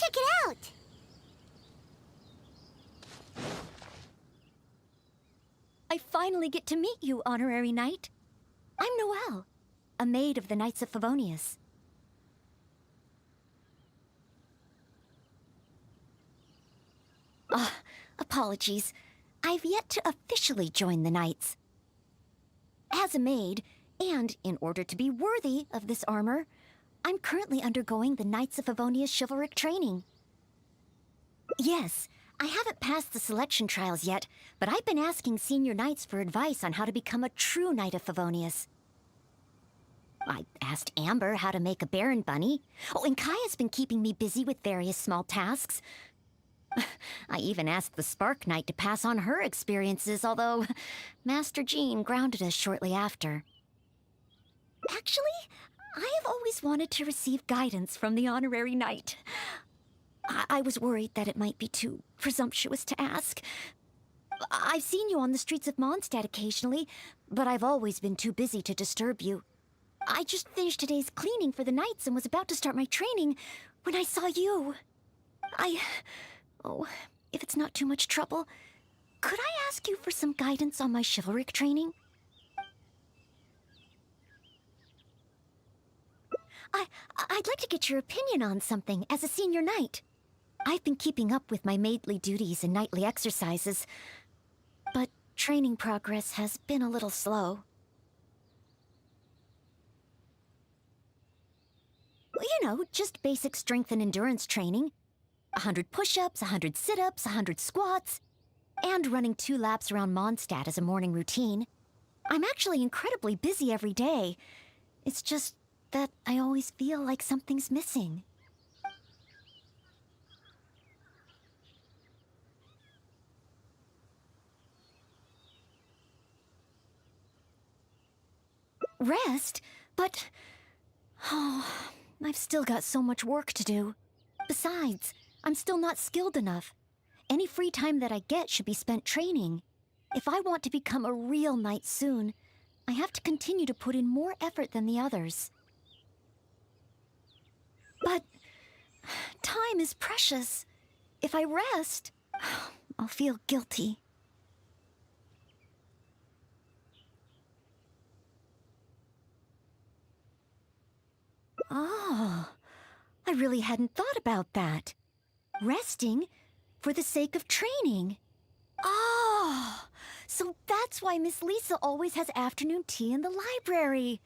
check it out! I finally get to meet you, Honorary Knight. I'm Noelle, a maid of the Knights of Favonius. Apologies. I've yet to officially join the Knights. As a maid, and in order to be worthy of this armor, I'm currently undergoing the Knights of Favonius chivalric training. Yes, I haven't passed the selection trials yet, but I've been asking senior knights for advice on how to become a true Knight of Favonius. I asked Amber how to make a Baron bunny. Oh, and Kaya's been keeping me busy with various small tasks. I even asked the Spark Knight to pass on her experiences, although Master Jean grounded us shortly after. Actually, I have always wanted to receive guidance from the Honorary Knight. I was worried that it might be too presumptuous to ask. I've seen you on the streets of Mondstadt occasionally, but I've always been too busy to disturb you. I just finished today's cleaning for the Knights and was about to start my training when I saw you. Oh, if it's not too much trouble, could I ask you for some guidance on my chivalric training? I'd like to get your opinion on something as a senior knight. I've been keeping up with my maidly duties and nightly exercises, but training progress has been a little slow. You know, just basic strength and endurance training. 100 push-ups, 100 sit-ups, 100 squats, and running 2 laps around Mondstadt as a morning routine. I'm actually incredibly busy every day. It's just that I always feel like something's missing. Rest? But... oh, I've still got so much work to do. Besides, I'm still not skilled enough. Any free time that I get should be spent training. If I want to become a real knight soon, I have to continue to put in more effort than the others. But time is precious. If I rest, I'll feel guilty. Oh, I really hadn't thought about that. Resting for the sake of training. Oh, so that's why Miss Lisa always has afternoon tea in the library.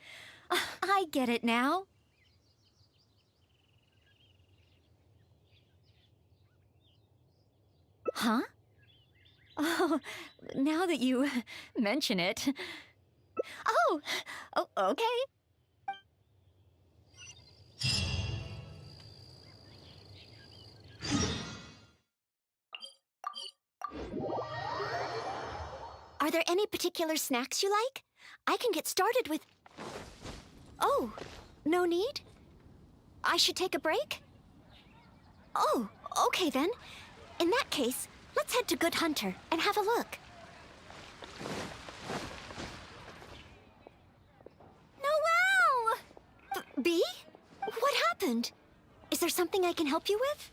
I get it now. Huh? Oh, now that you mention it. Oh, okay. Are there any particular snacks you like? I can get started with... Oh, no need? I should take a break? Oh, okay then. In that case, let's head to Good Hunter and have a look. Noelle! Bee? What happened? Is there something I can help you with?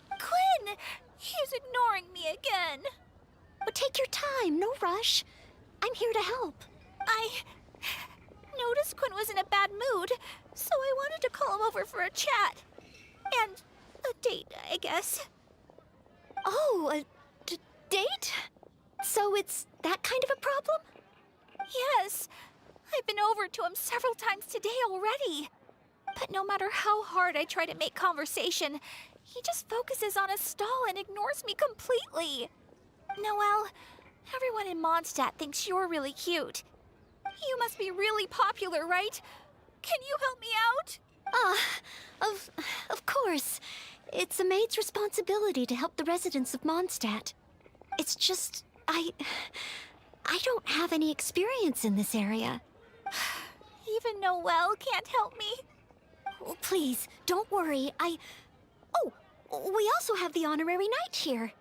Quinn! He's ignoring me again. But take your time, no rush. I'm here to help. I noticed Quinn was in a bad mood, so I wanted to call him over for a chat. And a date, I guess. Oh, a date? So it's that kind of a problem? Yes. I've been over to him several times today already. But no matter how hard I try to make conversation, he just focuses on his stall and ignores me completely. Noelle, everyone in Mondstadt thinks you're really cute. You must be really popular, right? Can you help me out? Of course. It's a maid's responsibility to help the residents of Mondstadt. It's just, I don't have any experience in this area. Even Noelle can't help me. Oh, please, don't worry. Oh, we also have the Honorary Knight here.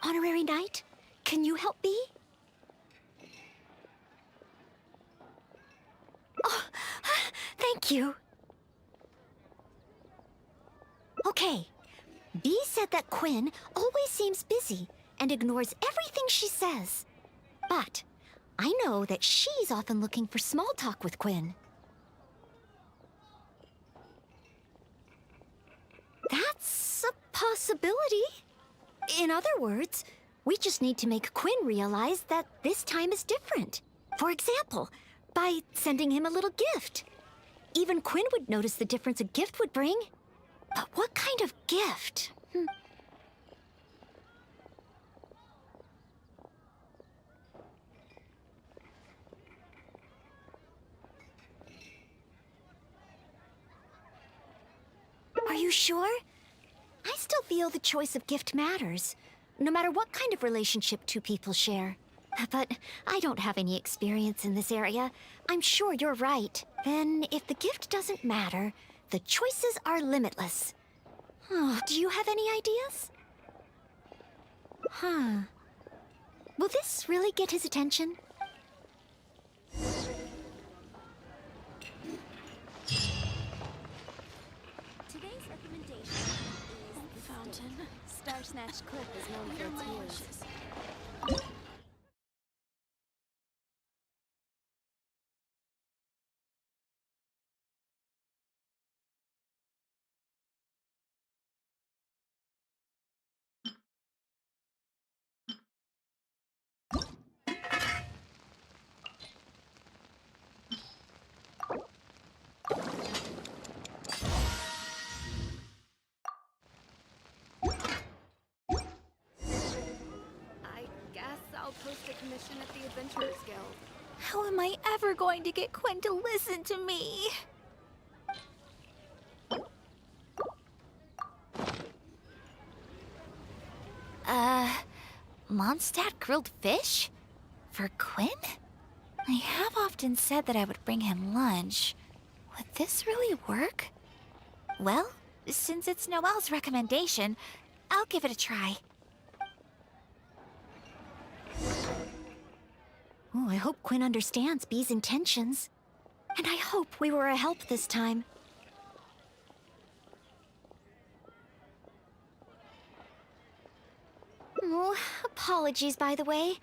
Honorary Knight, can you help me? Oh, thank you. Okay, Bee said that Quinn always seems busy and ignores everything she says. But I know that she's often looking for small talk with Quinn. That's a possibility. In other words, we just need to make Quinn realize that this time is different. For example, by sending him a little gift. Even Quinn would notice the difference a gift would bring. But what kind of gift? Are you sure? I still feel the choice of gift matters, no matter what kind of relationship two people share. But I don't have any experience in this area. I'm sure you're right. Then, if the gift doesn't matter, the choices are limitless. Oh, do you have any ideas? Huh. Will this really get his attention? Today's recommendation is the fountain. Star Snatch Cliff is known for its views. I guess I'll post a commission at the Adventurers Guild. How am I ever going to get Quinn to listen to me? Mondstadt grilled fish? For Quinn? I have often said that I would bring him lunch. Would this really work? Well, since it's Noelle's recommendation, I'll give it a try. Oh, I hope Quinn understands Bee's intentions. And I hope we were a help this time. Oh, apologies, by the way.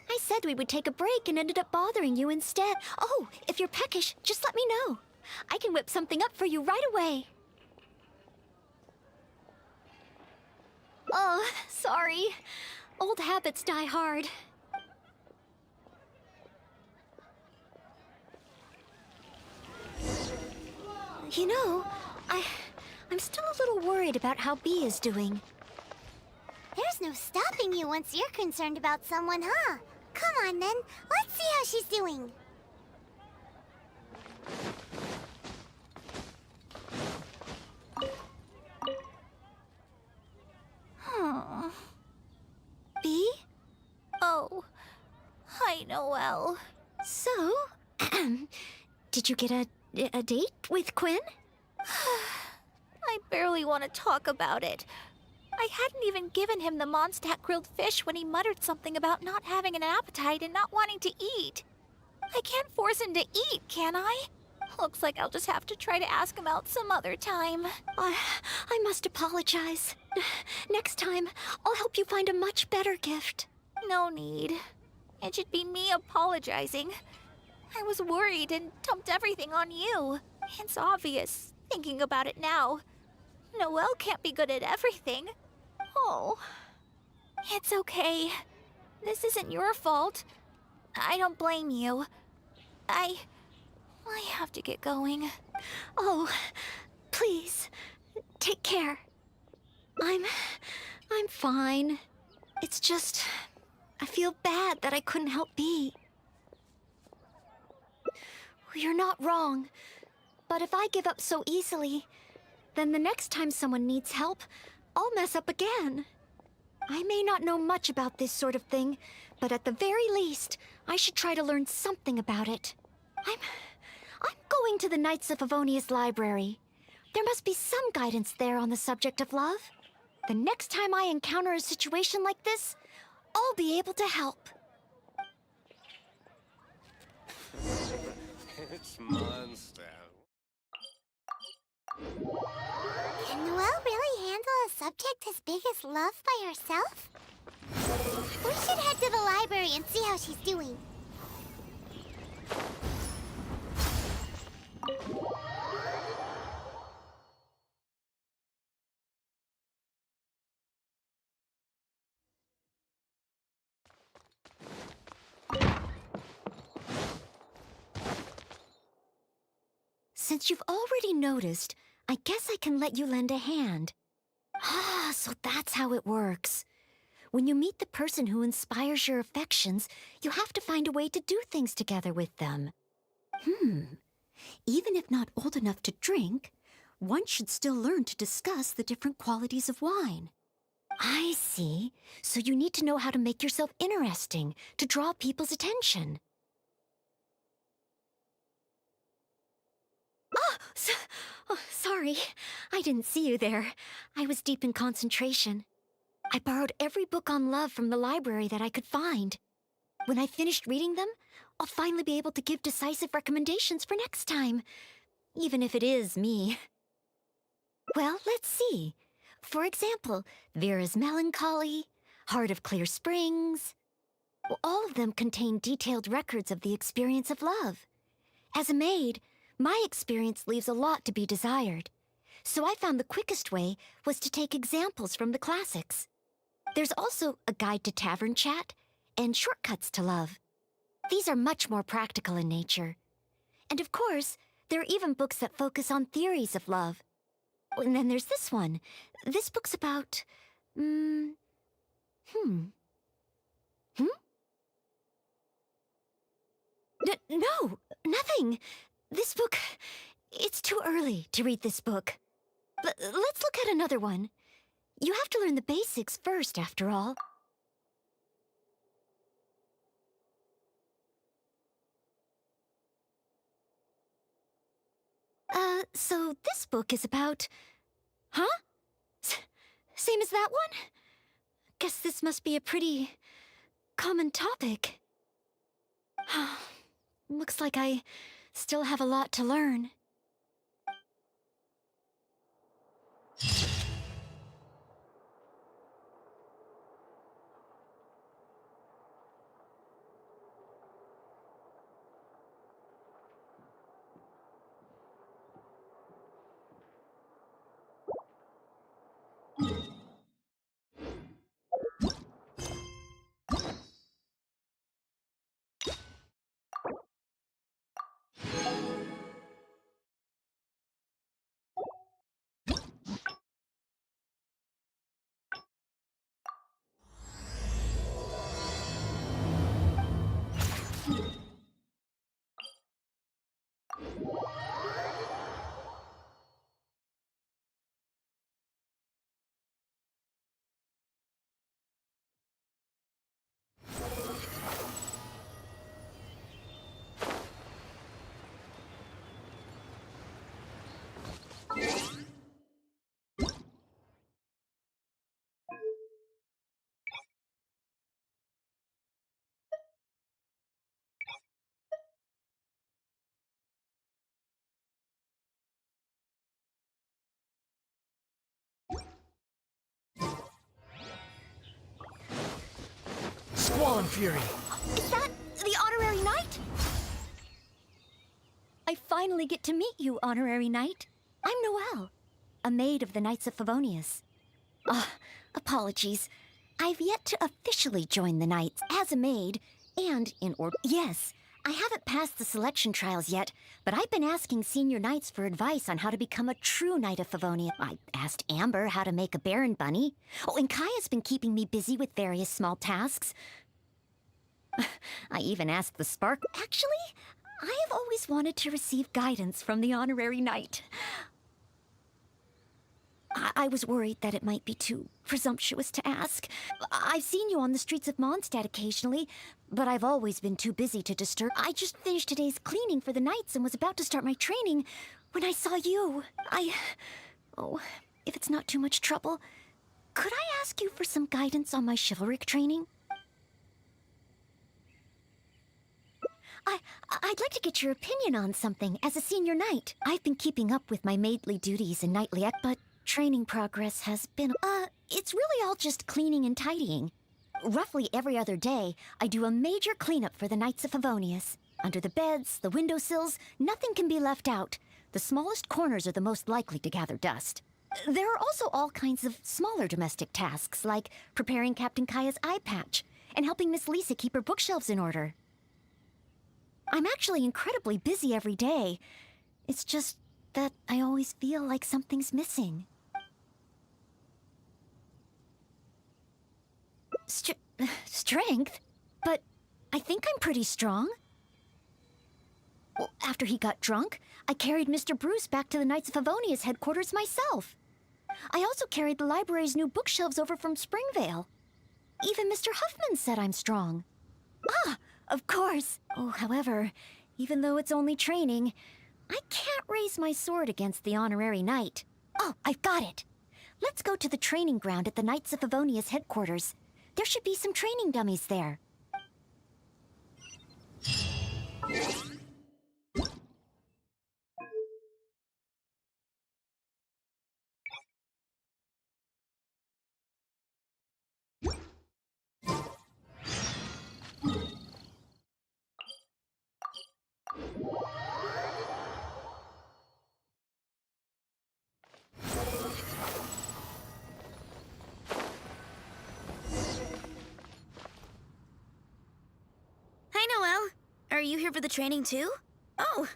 I said we would take a break and ended up bothering you instead. Oh, if you're peckish, just let me know. I can whip something up for you right away. Oh, sorry. Old habits die hard. You know, I'm still a little worried about how Bee is doing. There's no stopping you once you're concerned about someone, huh? Come on, then. Let's see how she's doing. Bee? Oh, hi, Noelle. So, did you get a date with Quinn? I barely want to talk about it. I hadn't even given him the Mondstadt grilled fish when he muttered something about not having an appetite and not wanting to eat. I can't force him to eat, can I? Looks like I'll just have to try to ask him out some other time. I must apologize. Next time, I'll help you find a much better gift. No need. It should be me apologizing. I was worried and dumped everything on you. It's obvious, thinking about it now. Noelle can't be good at everything. Oh. It's okay. This isn't your fault. I don't blame you. I have to get going. Oh, please, take care. I'm fine. It's just, I feel bad that I couldn't help Bee. You're not wrong. But if I give up so easily, then the next time someone needs help, I'll mess up again. I may not know much about this sort of thing, but at the very least, I should try to learn something about it. I'm going to the Knights of Favonia's library. There must be some guidance there on the subject of love. The next time I encounter a situation like this, I'll be able to help. It's Mondstadt. Can Noelle really handle a subject as big as love by herself? We should head to the library and see how she's doing. Since you've already noticed, I guess I can let you lend a hand. Ah, so that's how it works. When you meet the person who inspires your affections, you have to find a way to do things together with them. Even if not old enough to drink, one should still learn to discuss the different qualities of wine. I see. So you need to know how to make yourself interesting, to draw people's attention. Sorry. I didn't see you there. I was deep in concentration. I borrowed every book on love from the library that I could find. When I finished reading them, I'll finally be able to give decisive recommendations for next time. Even if it is me. Well, let's see. For example, Vera's Melancholy, Heart of Clear Springs. All of them contain detailed records of the experience of love. As a maid, my experience leaves a lot to be desired. So I found the quickest way was to take examples from the classics. There's also a guide to tavern chat and shortcuts to love. These are much more practical in nature. And of course, there are even books that focus on theories of love. And then there's this one. This book's about... No, nothing. This book... It's too early to read this book. Let's look at another one. You have to learn the basics first, after all. So this book is about... Huh? Same as that one? Guess this must be a pretty... common topic. Looks like I still have a lot to learn. Squall and Fury! Is that the Honorary Knight? I finally get to meet you, Honorary Knight. I'm Noelle, a maid of the Knights of Favonius. Apologies. I've yet to officially join the Knights as a maid, and in order... Yes, I haven't passed the selection trials yet, but I've been asking senior Knights for advice on how to become a true Knight of Favonius. I asked Amber how to make a Baron Bunny. Oh, and Kaya's been keeping me busy with various small tasks. I even asked the Spark... Actually, I have always wanted to receive guidance from the Honorary Knight. I was worried that it might be too presumptuous to ask. I've seen you on the streets of Mondstadt occasionally, but I've always been too busy to disturb. I just finished today's cleaning for the Knights and was about to start my training when I saw you. Oh, if it's not too much trouble, could I ask you for some guidance on my chivalric training? I'd like to get your opinion on something as a senior knight. I've been keeping up with my maidly duties and knightly but training progress has been... it's really all just cleaning and tidying. Roughly every other day, I do a major cleanup for the Knights of Favonius. Under the beds, the windowsills, nothing can be left out. The smallest corners are the most likely to gather dust. There are also all kinds of smaller domestic tasks, like preparing Captain Kaya's eye patch and helping Miss Lisa keep her bookshelves in order. I'm actually incredibly busy every day. It's just that I always feel like something's missing. Strength? But I think I'm pretty strong. Well, after he got drunk, I carried Mr. Bruce back to the Knights of Favonius headquarters myself. I also carried the library's new bookshelves over from Springvale. Even Mr. Huffman said I'm strong. Ah, of course. Oh, however, even though it's only training, I can't raise my sword against the honorary knight. Oh, I've got it. Let's go to the training ground at the Knights of Favonius headquarters. There should be some training dummies there. Hi, Noelle. Are you here for the training too? Oh,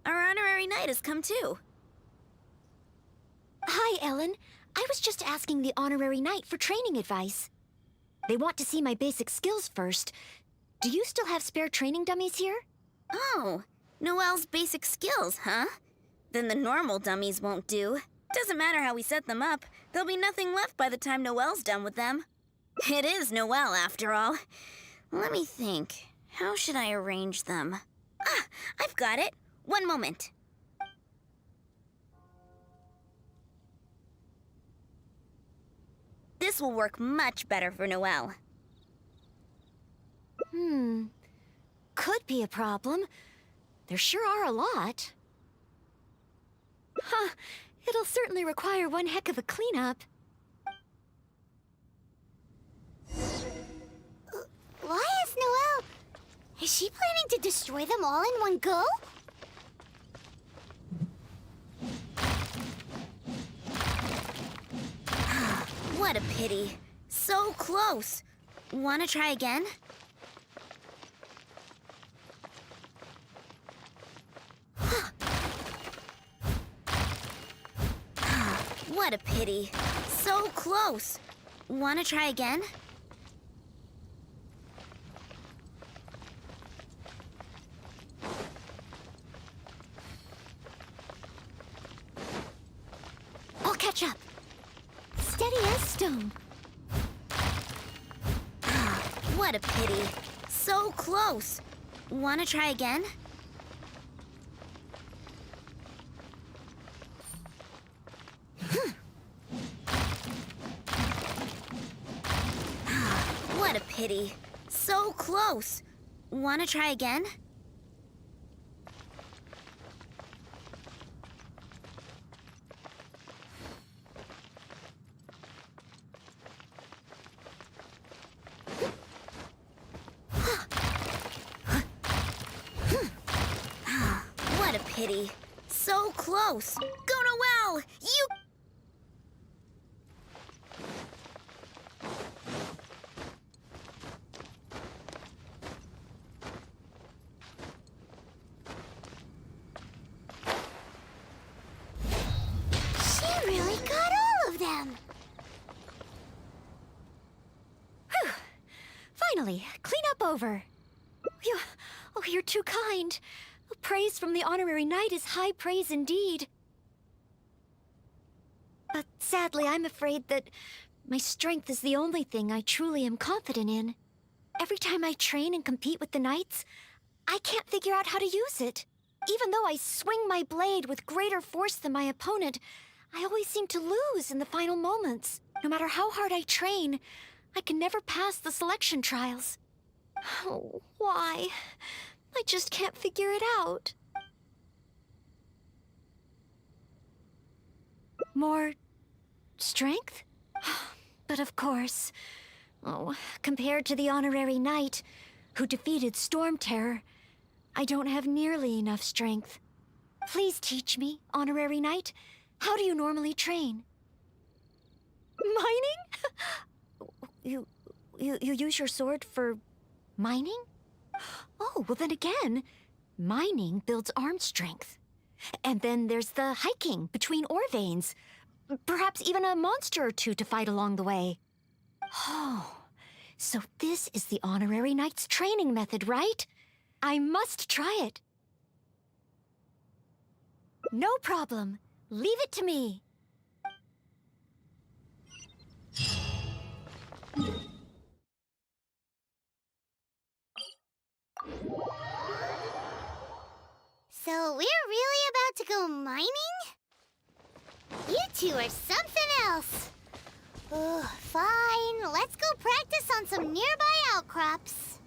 our honorary knight has come too. Hi, Ellen. I was just asking the honorary knight for training advice. They want to see my basic skills first. Do you still have spare training dummies here? Oh, Noelle's basic skills, huh? Then the normal dummies won't do. Doesn't matter how we set them up. There'll be nothing left by the time Noelle's done with them. It is Noelle, after all. Let me think. How should I arrange them? Ah, I've got it. One moment. This will work much better for Noelle. Could be a problem. There sure are a lot. Huh, it'll certainly require one heck of a cleanup. Why is Noelle... Is she planning to destroy them all in one go? What a pity. So close. Wanna try again? What a pity. So close. Wanna try again? I'll catch up. Steady as stone. What a pity. So close. Wanna try again? What a pity. So close. Wanna try again? What a pity. So close. Go Noelle! You... She really got all of them. Whew. Finally, cleanup over. You're too kind. Praise from the honorary knight is high praise indeed. But sadly, I'm afraid that my strength is the only thing I truly am confident in. Every time I train and compete with the knights, I can't figure out how to use it. Even though I swing my blade with greater force than my opponent, I always seem to lose in the final moments. No matter how hard I train, I can never pass the selection trials. Oh, why? I just can't figure it out. More Strength? But of course. Oh, compared to the honorary knight who defeated Storm Terror, I don't have nearly enough strength. Please teach me, honorary knight. How do you normally train? Mining? You use your sword for mining? Oh, well then again, mining builds arm strength. And then there's the hiking between ore veins. Perhaps even a monster or two to fight along the way. Oh, so this is the honorary knight's training method, right? I must try it. No problem. Leave it to me. So we're really about to go mining? You two are something else. Ugh, fine. Let's go practice on some nearby outcrops.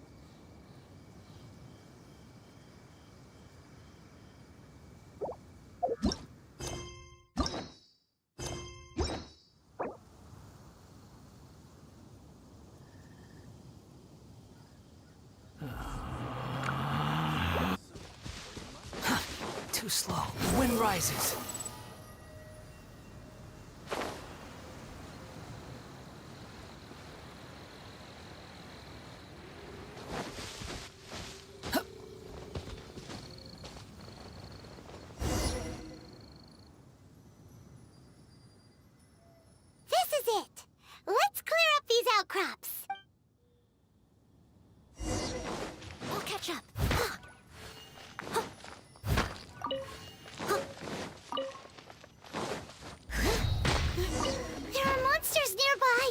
Too slow. Wind rises. This is it. Let's clear up these outcrops. I'll catch up. There are monsters nearby.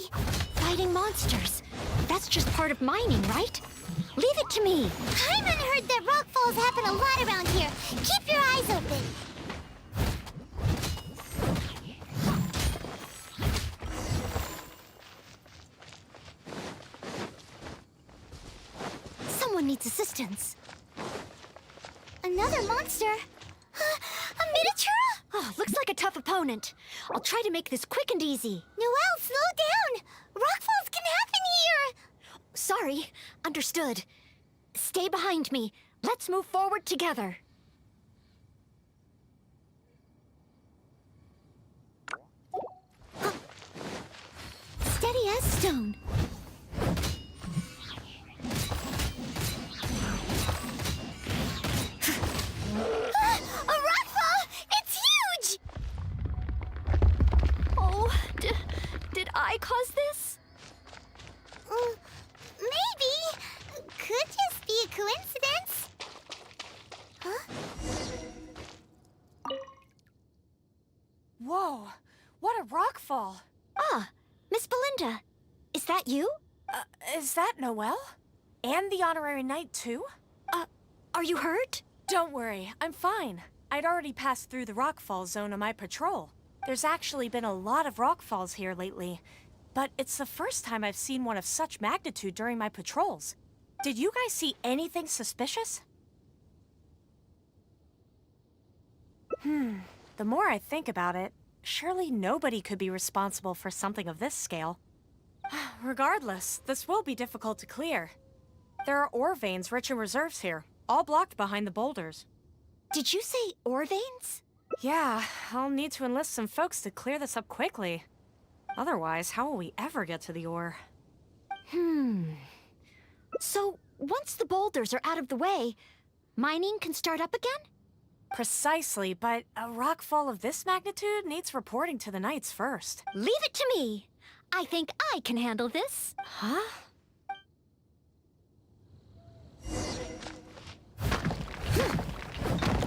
Fighting monsters. That's just part of mining, right? Leave it to me. Hyman heard that rock falls happen a lot around here. Keep your eyes open. Someone needs assistance. Another monster? A miniature? Oh, looks like a tough opponent. I'll try to make this quick and easy. Noelle, slow down! Rockfalls can happen here! Sorry. Understood. Stay behind me. Let's move forward together. Steady as stone. A rockfall! It's huge! Oh, did I cause this? Maybe. Could just be a coincidence. Huh? Whoa, what a rockfall! Ah, Miss Belinda. Is that you? Is that Noelle? And the honorary knight, too? Are you hurt? Don't worry, I'm fine. I'd already passed through the rockfall zone on my patrol. There's actually been a lot of rockfalls here lately, but it's the first time I've seen one of such magnitude during my patrols. Did you guys see anything suspicious? The more I think about it, surely nobody could be responsible for something of this scale. Regardless, this will be difficult to clear. There are ore veins rich in reserves here, all blocked behind the boulders. Did you say ore veins? Yeah, I'll need to enlist some folks to clear this up quickly. Otherwise, how will we ever get to the ore? So, once the boulders are out of the way, mining can start up again? Precisely, but a rockfall of this magnitude needs reporting to the Knights first. Leave it to me. I think I can handle this. Huh?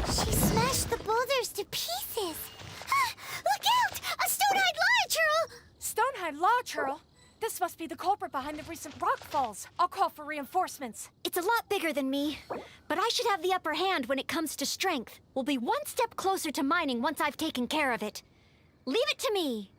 She smashed the boulders to pieces. Look out! A stone-eyed lava churl! Stonehide Law Churl! This must be the culprit behind the recent rockfalls. I'll call for reinforcements. It's a lot bigger than me, but I should have the upper hand when it comes to strength. We'll be one step closer to mining once I've taken care of it. Leave it to me.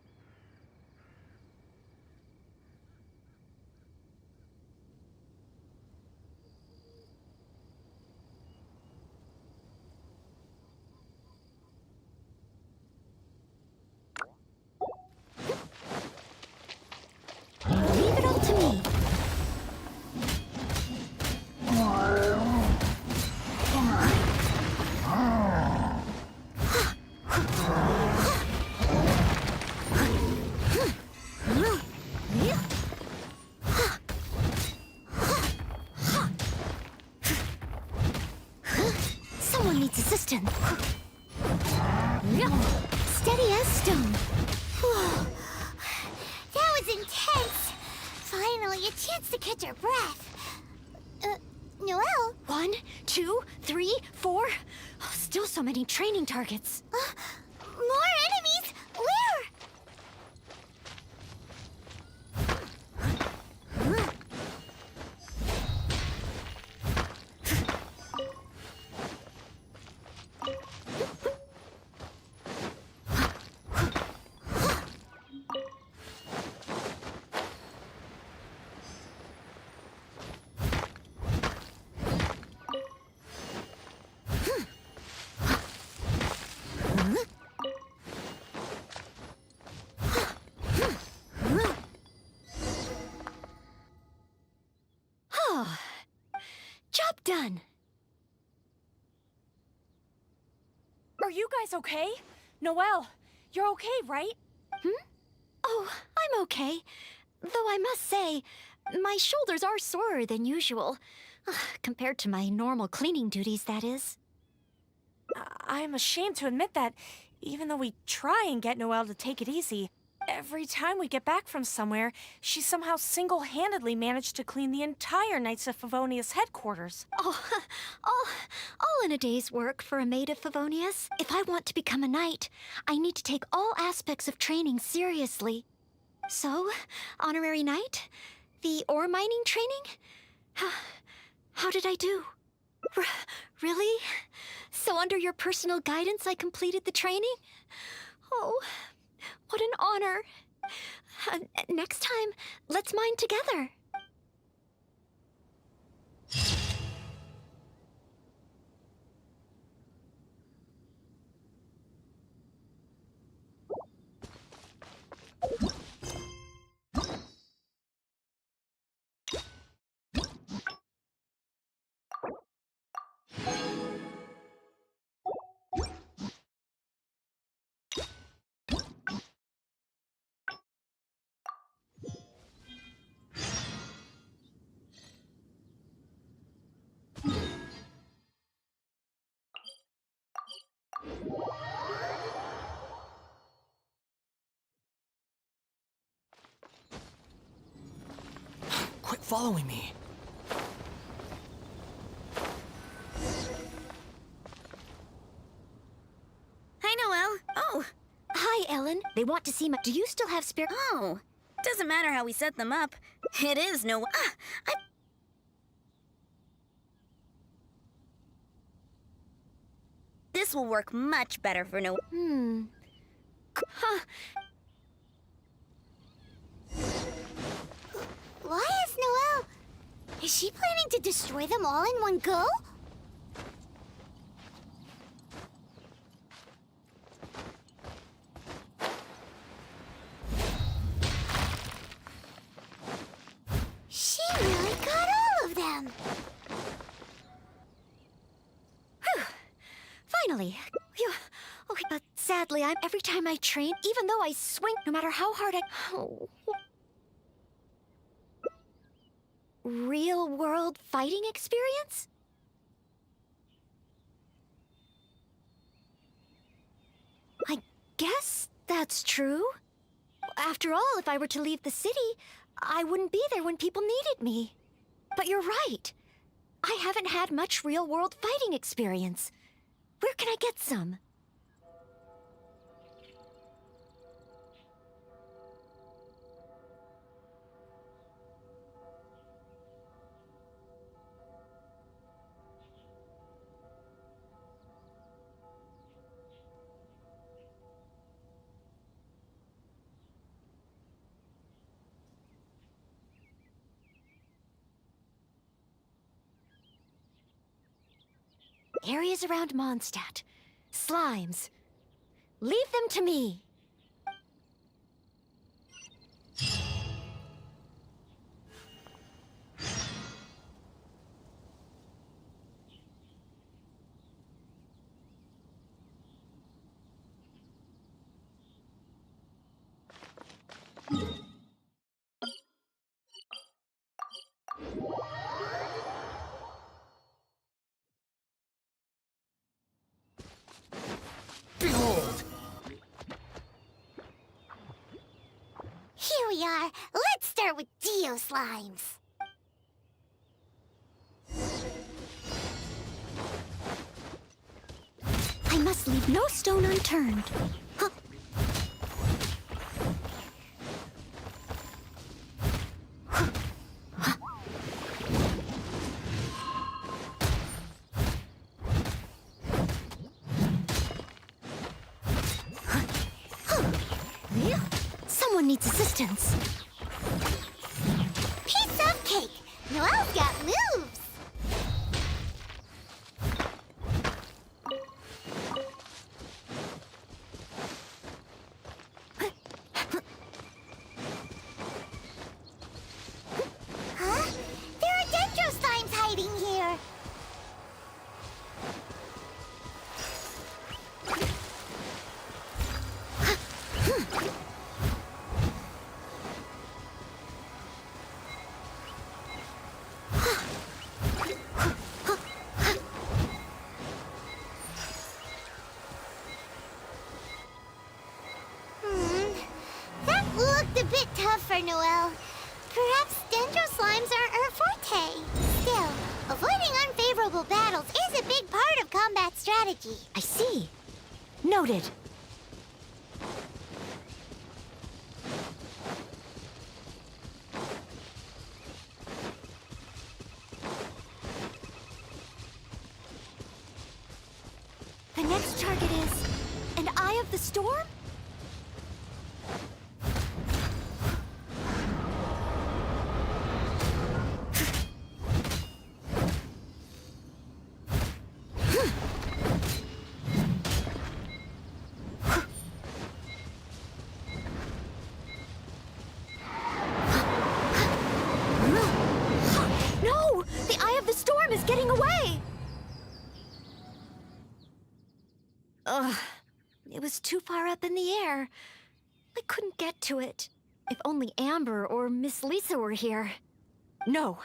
distance. Steady as stone. Whew. That was intense. Finally, a chance to catch our breath. Noelle? 1, 2, 3, 4. Oh, still so many training targets. More enemies? Where? Oh, job done. Are you guys okay? Noelle, you're okay, right? Oh, I'm okay. Though I must say, my shoulders are sorer than usual. Compared to my normal cleaning duties, that is. I'm ashamed to admit that, even though we try and get Noelle to take it easy, every time we get back from somewhere, she somehow single-handedly managed to clean the entire Knights of Favonius headquarters. Oh, all in a day's work for a maid of Favonius. If I want to become a knight, I need to take all aspects of training seriously. So, honorary knight? The ore mining training? How did I do? Really? So under your personal guidance I completed the training? Oh, what an honor. Next time, let's mine together. Quit following me. Hi, Noelle. Oh, Hi, Ellen. They want to see my... Do you still have spare... oh. Doesn't matter how we set them up. It is Noelle. This will work much better for Noelle. Huh. Why is Noelle? Is she planning to destroy them all in one go? She really got all of them. Finally. Phew. Okay, but sadly, every time I train, even though I swing, no matter how hard I... Oh. Real-world fighting experience? I guess that's true. After all, if I were to leave the city, I wouldn't be there when people needed me. But you're right. I haven't had much real-world fighting experience. Where can I get some? Areas around Mondstadt. Slimes. Leave them to me. are, let's start with Dio slimes. I must leave no stone unturned. Huh. Someone needs assistance. Piece of cake! Noelle's got moves! Huh? There are dendro slimes hiding here! That looked a bit tough for Noelle. Perhaps dendro slimes aren't her forte. Still, avoiding unfavorable battles is a big part of combat strategy. I see. Noted. The next target is an Eye of the Storm? No! The Eye of the Storm is getting away! Ugh, it was too far up in the air. I couldn't get to it. If only Amber or Miss Lisa were here. No,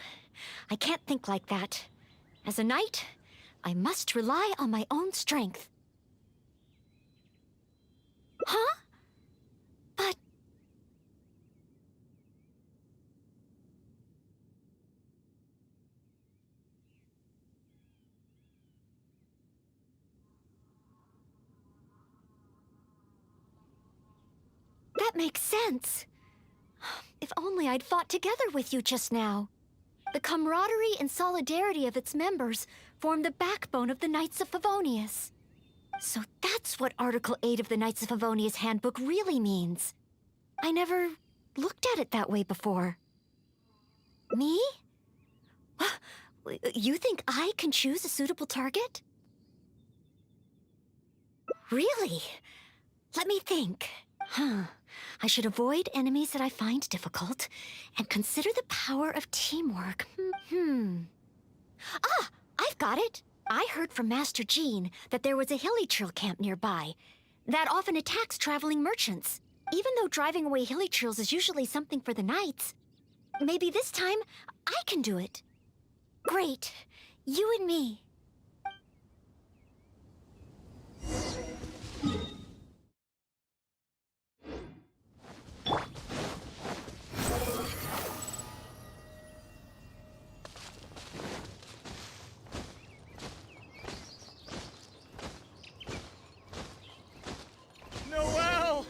I can't think like that. As a knight, I must rely on my own strength. Huh? But... that makes sense. If only I'd fought together with you just now. The camaraderie and solidarity of its members form the backbone of the Knights of Favonius. So that's what Article 8 of the Knights of Favonius Handbook really means. I never looked at it that way before. Me? You think I can choose a suitable target? Really? Let me think. I should avoid enemies that I find difficult and consider the power of teamwork. Ah, I've got it. I heard from Master Jean that there was a hilly trail camp nearby that often attacks traveling merchants. Even though driving away hilly trails is usually something for the knights, maybe this time I can do it. Great. You and me. Noelle!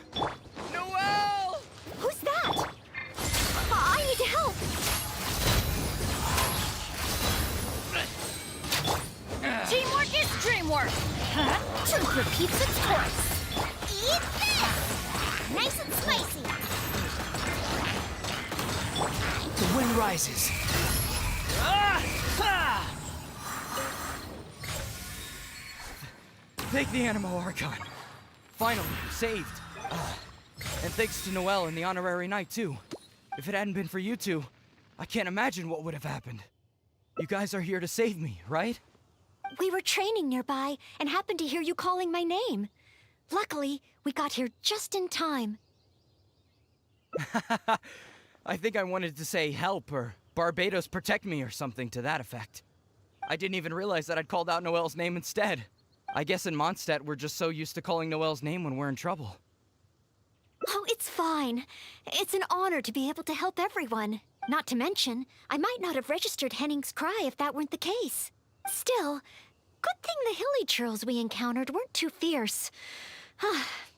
Noelle! Who's that? I need to help. Teamwork is dreamwork! Truth repeats its course. Eat this! Nice and spicy. The wind rises. Ah! Ha! Thank the Animal Archon. Finally, saved. And thanks to Noelle and the Honorary Knight, too. If it hadn't been for you two, I can't imagine what would have happened. You guys are here to save me, right? We were training nearby and happened to hear you calling my name. Luckily, we got here just in time. I think I wanted to say help or Barbados protect me or something to that effect. I didn't even realize that I'd called out Noelle's name instead. I guess in Mondstadt we're just so used to calling Noelle's name when we're in trouble. Oh, it's fine. It's an honor to be able to help everyone. Not to mention, I might not have registered Henning's cry if that weren't the case. Still, good thing the hilly churls we encountered weren't too fierce.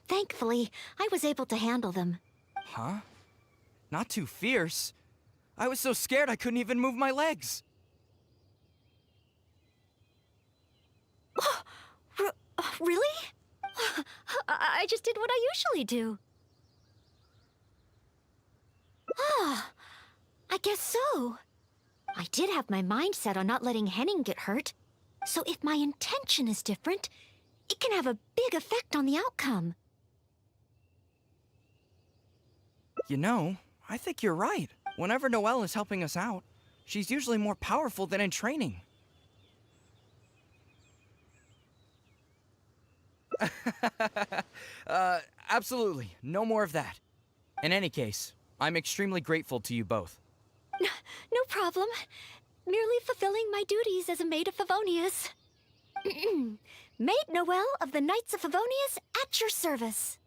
Thankfully, I was able to handle them. Huh? Not too fierce? I was so scared I couldn't even move my legs. Really? I just did what I usually do. I guess so. I did have my mind set on not letting Henning get hurt. So if my intention is different, it can have a big effect on the outcome. You know, I think you're right. Whenever Noelle is helping us out, she's usually more powerful than in training. Absolutely. No more of that. In any case, I'm extremely grateful to you both. No problem. Merely fulfilling my duties as a maid of Favonius. Maid Noelle of the Knights of Favonius at your service.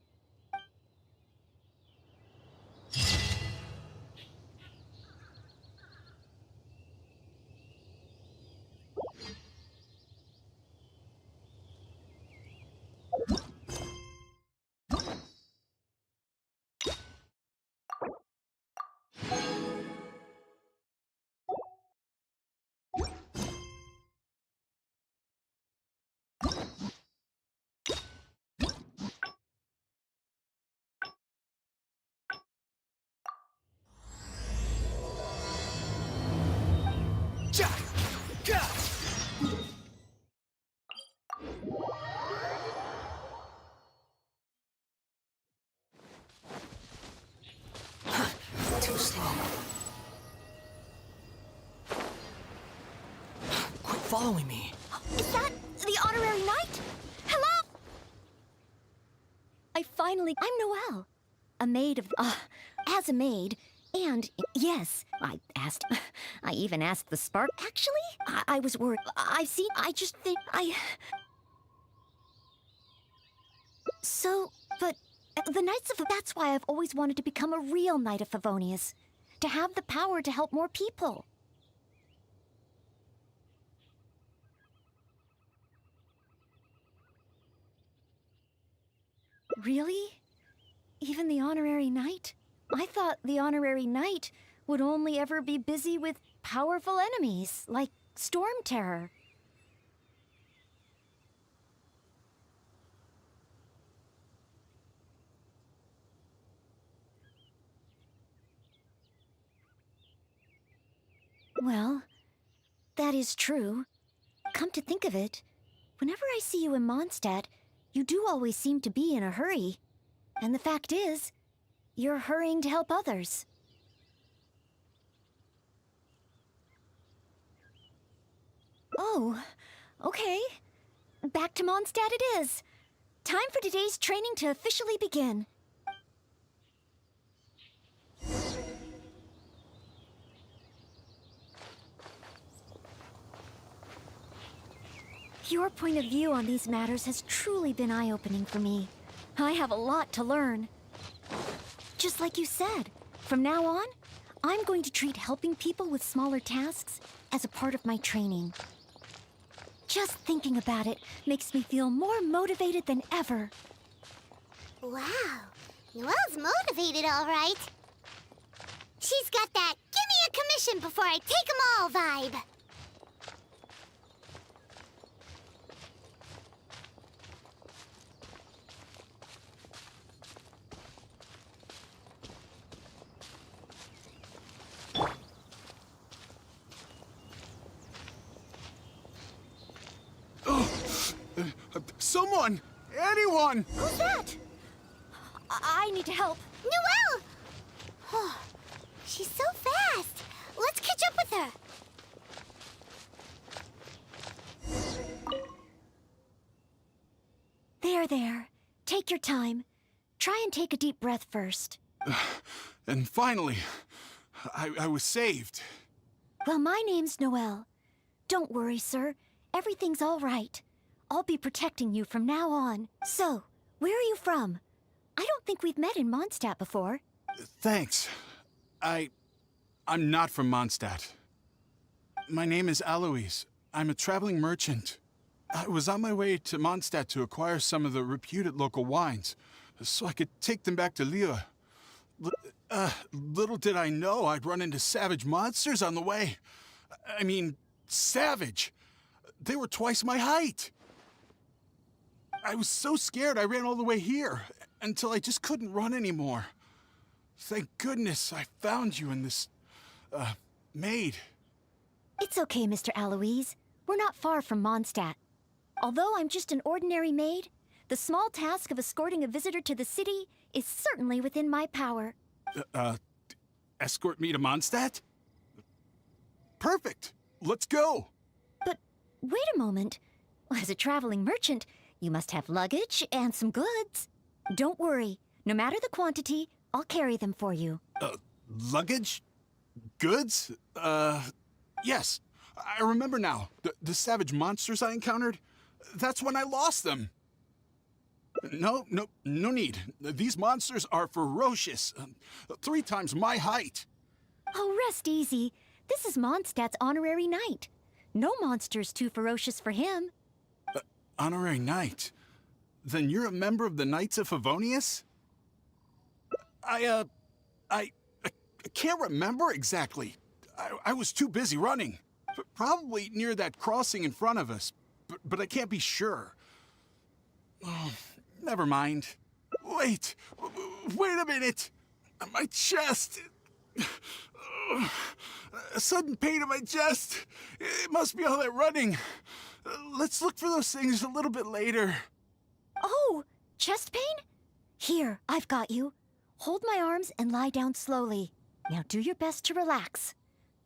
Too slow. Quit following me. Is that the honorary knight? Hello? I'm Noelle. A maid of, as a maid, and yes, I even asked the spark. Actually, I was worried. I just think, So, but the Knights of, that's why I've always wanted to become a real Knight of Favonius. To have the power to help more people. Really? Even the honorary knight? I thought the honorary knight would only ever be busy with powerful enemies, like Storm Terror. Well, that is true. Come to think of it, whenever I see you in Mondstadt, you do always seem to be in a hurry. And the fact is, you're hurrying to help others. Oh, okay. Back to Mondstadt it is. Time for today's training to officially begin. Your point of view on these matters has truly been eye-opening for me. I have a lot to learn. Just like you said, from now on, I'm going to treat helping people with smaller tasks as a part of my training. Just thinking about it makes me feel more motivated than ever. Wow, Noelle's motivated, all right. She's got that "give me a commission before I take 'em all" vibe. Someone! Anyone! Who's that? I need to help. Noelle! Oh, she's so fast. Let's catch up with her. There. Take your time. Try and take a deep breath first. And finally, I was saved. Well, my name's Noelle. Don't worry, sir. Everything's all right. I'll be protecting you from now on. So, where are you from? I don't think we've met in Mondstadt before. Thanks. I'm not from Mondstadt. My name is Alois. I'm a traveling merchant. I was on my way to Mondstadt to acquire some of the reputed local wines, so I could take them back to Lille. Little did I know I'd run into savage monsters on the way. I mean, savage. They were twice my height. I was so scared I ran all the way here, until I just couldn't run anymore. Thank goodness I found you in this, maid. It's okay, Mr. Alois. We're not far from Mondstadt. Although I'm just an ordinary maid, the small task of escorting a visitor to the city is certainly within my power. Escort me to Mondstadt? Perfect. Let's go. But wait a moment. As a traveling merchant, you must have luggage and some goods. Don't worry. No matter the quantity, I'll carry them for you. Luggage? Goods? Yes. I remember now. The savage monsters I encountered? That's when I lost them. No need. These monsters are ferocious. 3 times my height. Oh, rest easy. This is Mondstadt's honorary knight. No monster's too ferocious for him. Honorary knight? Then you're a member of the Knights of Favonius? I can't remember exactly. I was too busy running. Probably near that crossing in front of us, but I can't be sure. Oh, never mind. Wait a minute. My chest. A sudden pain in my chest. It must be all that running. Let's look for those things a little bit later. Oh, chest pain? Here, I've got you. Hold my arms and lie down slowly. Now do your best to relax.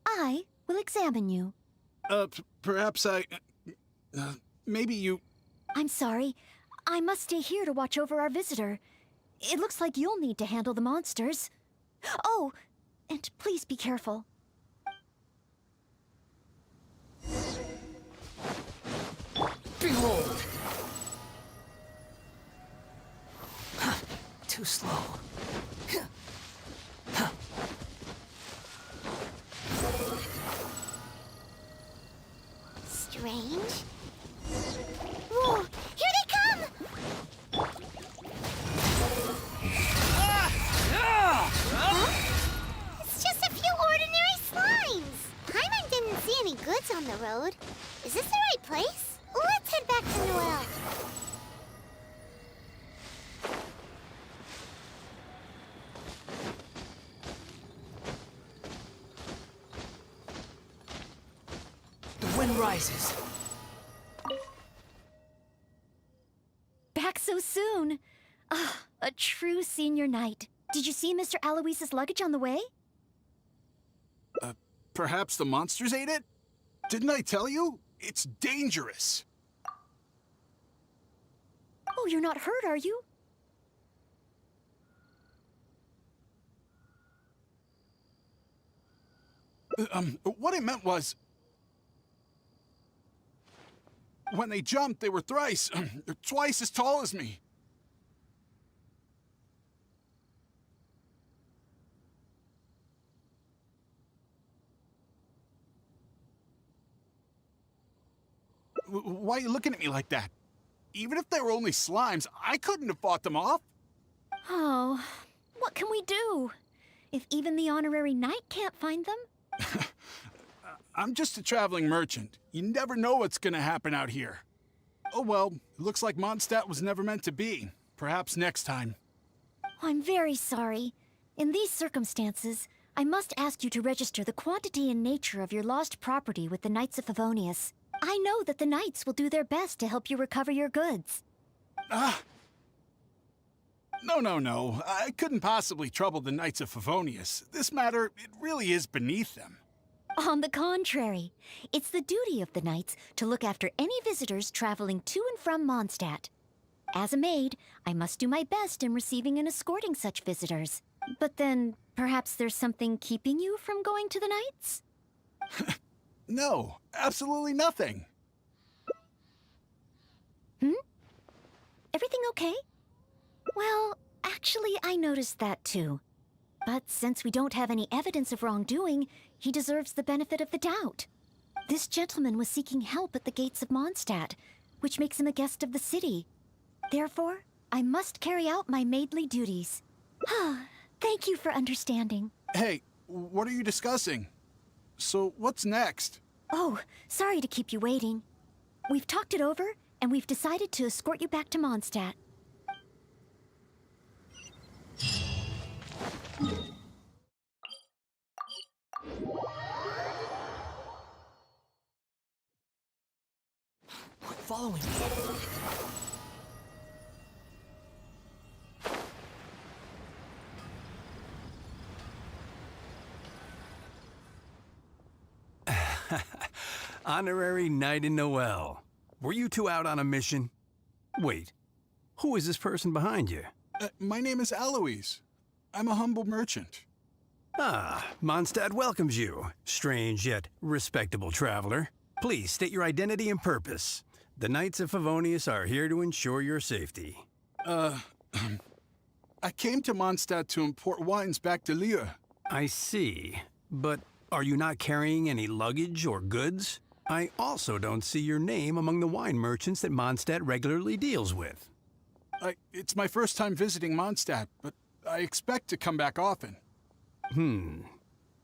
I will examine you. Perhaps maybe you... I'm sorry. I must stay here to watch over our visitor. It looks like you'll need to handle the monsters. Oh, and please be careful. Behold! Too slow. Strange. Whoa! Here they come! It's just a few ordinary slimes. Paimon didn't see any goods on the road. Is this the right place? Let's head back to Noelle. The wind rises. Back so soon. Ah, a true senior knight. Did you see Mr. Alois's luggage on the way? Perhaps the monsters ate it? Didn't I tell you? It's dangerous. Oh, you're not hurt, are you? What I meant was... When they jumped, they were twice as tall as me. Why are you looking at me like that? Even if they were only slimes, I couldn't have fought them off. Oh, what can we do? If even the honorary knight can't find them? I'm just a traveling merchant. You never know what's gonna happen out here. Oh well, it looks like Mondstadt was never meant to be. Perhaps next time. I'm very sorry. In these circumstances, I must ask you to register the quantity and nature of your lost property with the Knights of Favonius. I know that the Knights will do their best to help you recover your goods. No. I couldn't possibly trouble the Knights of Favonius. This matter, it really is beneath them. On the contrary, it's the duty of the Knights to look after any visitors traveling to and from Mondstadt. As a maid, I must do my best in receiving and escorting such visitors. But then, perhaps there's something keeping you from going to the Knights? No, absolutely nothing. Everything okay? Well, Actually, I noticed that too. But since we don't have any evidence of wrongdoing, he deserves the benefit of the doubt. This gentleman was seeking help at the gates of Mondstadt, which makes him a guest of the city. Therefore, I must carry out my maidly duties. Thank you for understanding. Hey, what are you discussing? So, what's next? Oh, sorry to keep you waiting. We've talked it over, and we've decided to escort you back to Mondstadt. Quit following me. Honorary Knight in Noel. Were you two out on a mission? Wait, who is this person behind you? My name is Alois. I'm a humble merchant. Ah, Mondstadt welcomes you, strange yet respectable traveler. Please state your identity and purpose. The Knights of Favonius are here to ensure your safety. I came to Mondstadt to import wines back to Lille. I see, but are you not carrying any luggage or goods? I also don't see your name among the wine merchants that Mondstadt regularly deals with. It's my first time visiting Mondstadt, but I expect to come back often. In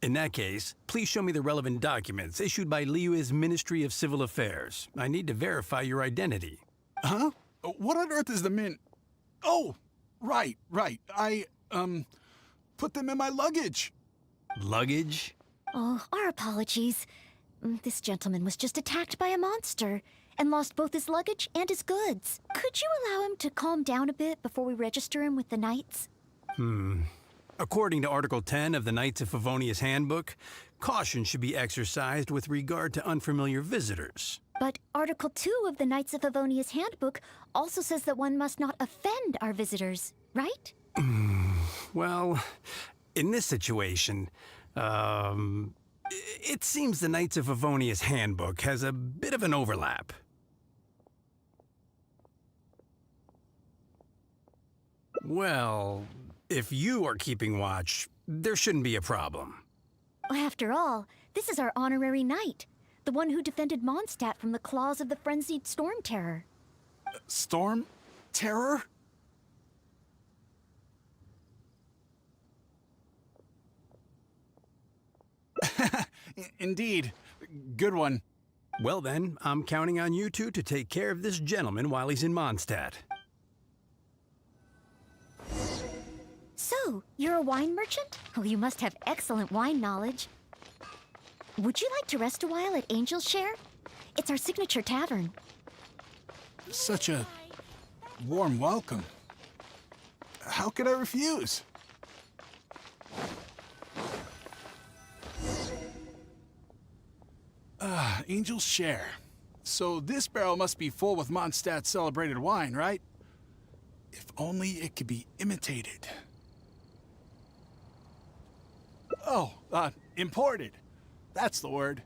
that case, please show me the relevant documents issued by Liyue's Ministry of Civil Affairs. I need to verify your identity. Huh? What on earth is the min... Oh, right. I put them in my luggage. Luggage? Oh, our apologies. This gentleman was just attacked by a monster and lost both his luggage and his goods. Could you allow him to calm down a bit before we register him with the Knights? According to Article 10 of the Knights of Favonius Handbook, caution should be exercised with regard to unfamiliar visitors. But Article 2 of the Knights of Favonius Handbook also says that one must not offend our visitors, right? Well, in this situation, it seems the Knights of Favonius Handbook has a bit of an overlap. Well, if you are keeping watch, there shouldn't be a problem. After all, this is our honorary knight, the one who defended Mondstadt from the claws of the frenzied Storm Terror. Storm? Terror? Indeed. Good one. Well then, I'm counting on you two to take care of this gentleman while he's in Mondstadt. So, you're a wine merchant? Oh, you must have excellent wine knowledge. Would you like to rest a while at Angel's Share? It's our signature tavern. Such a warm welcome. How could I refuse? Angel's Share. So this barrel must be full with Mondstadt's celebrated wine, right? If only it could be imitated. Oh, imported. That's the word.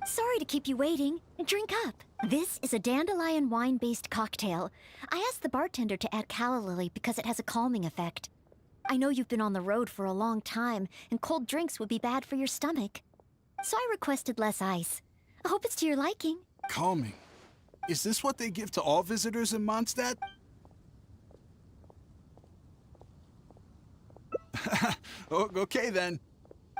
Sorry to keep you waiting. Drink up. This is a dandelion wine-based cocktail. I asked the bartender to add calla lily because it has a calming effect. I know you've been on the road for a long time, and cold drinks would be bad for your stomach. So I requested less ice. I hope it's to your liking. Calming. Is this what they give to all visitors in Mondstadt? Okay then.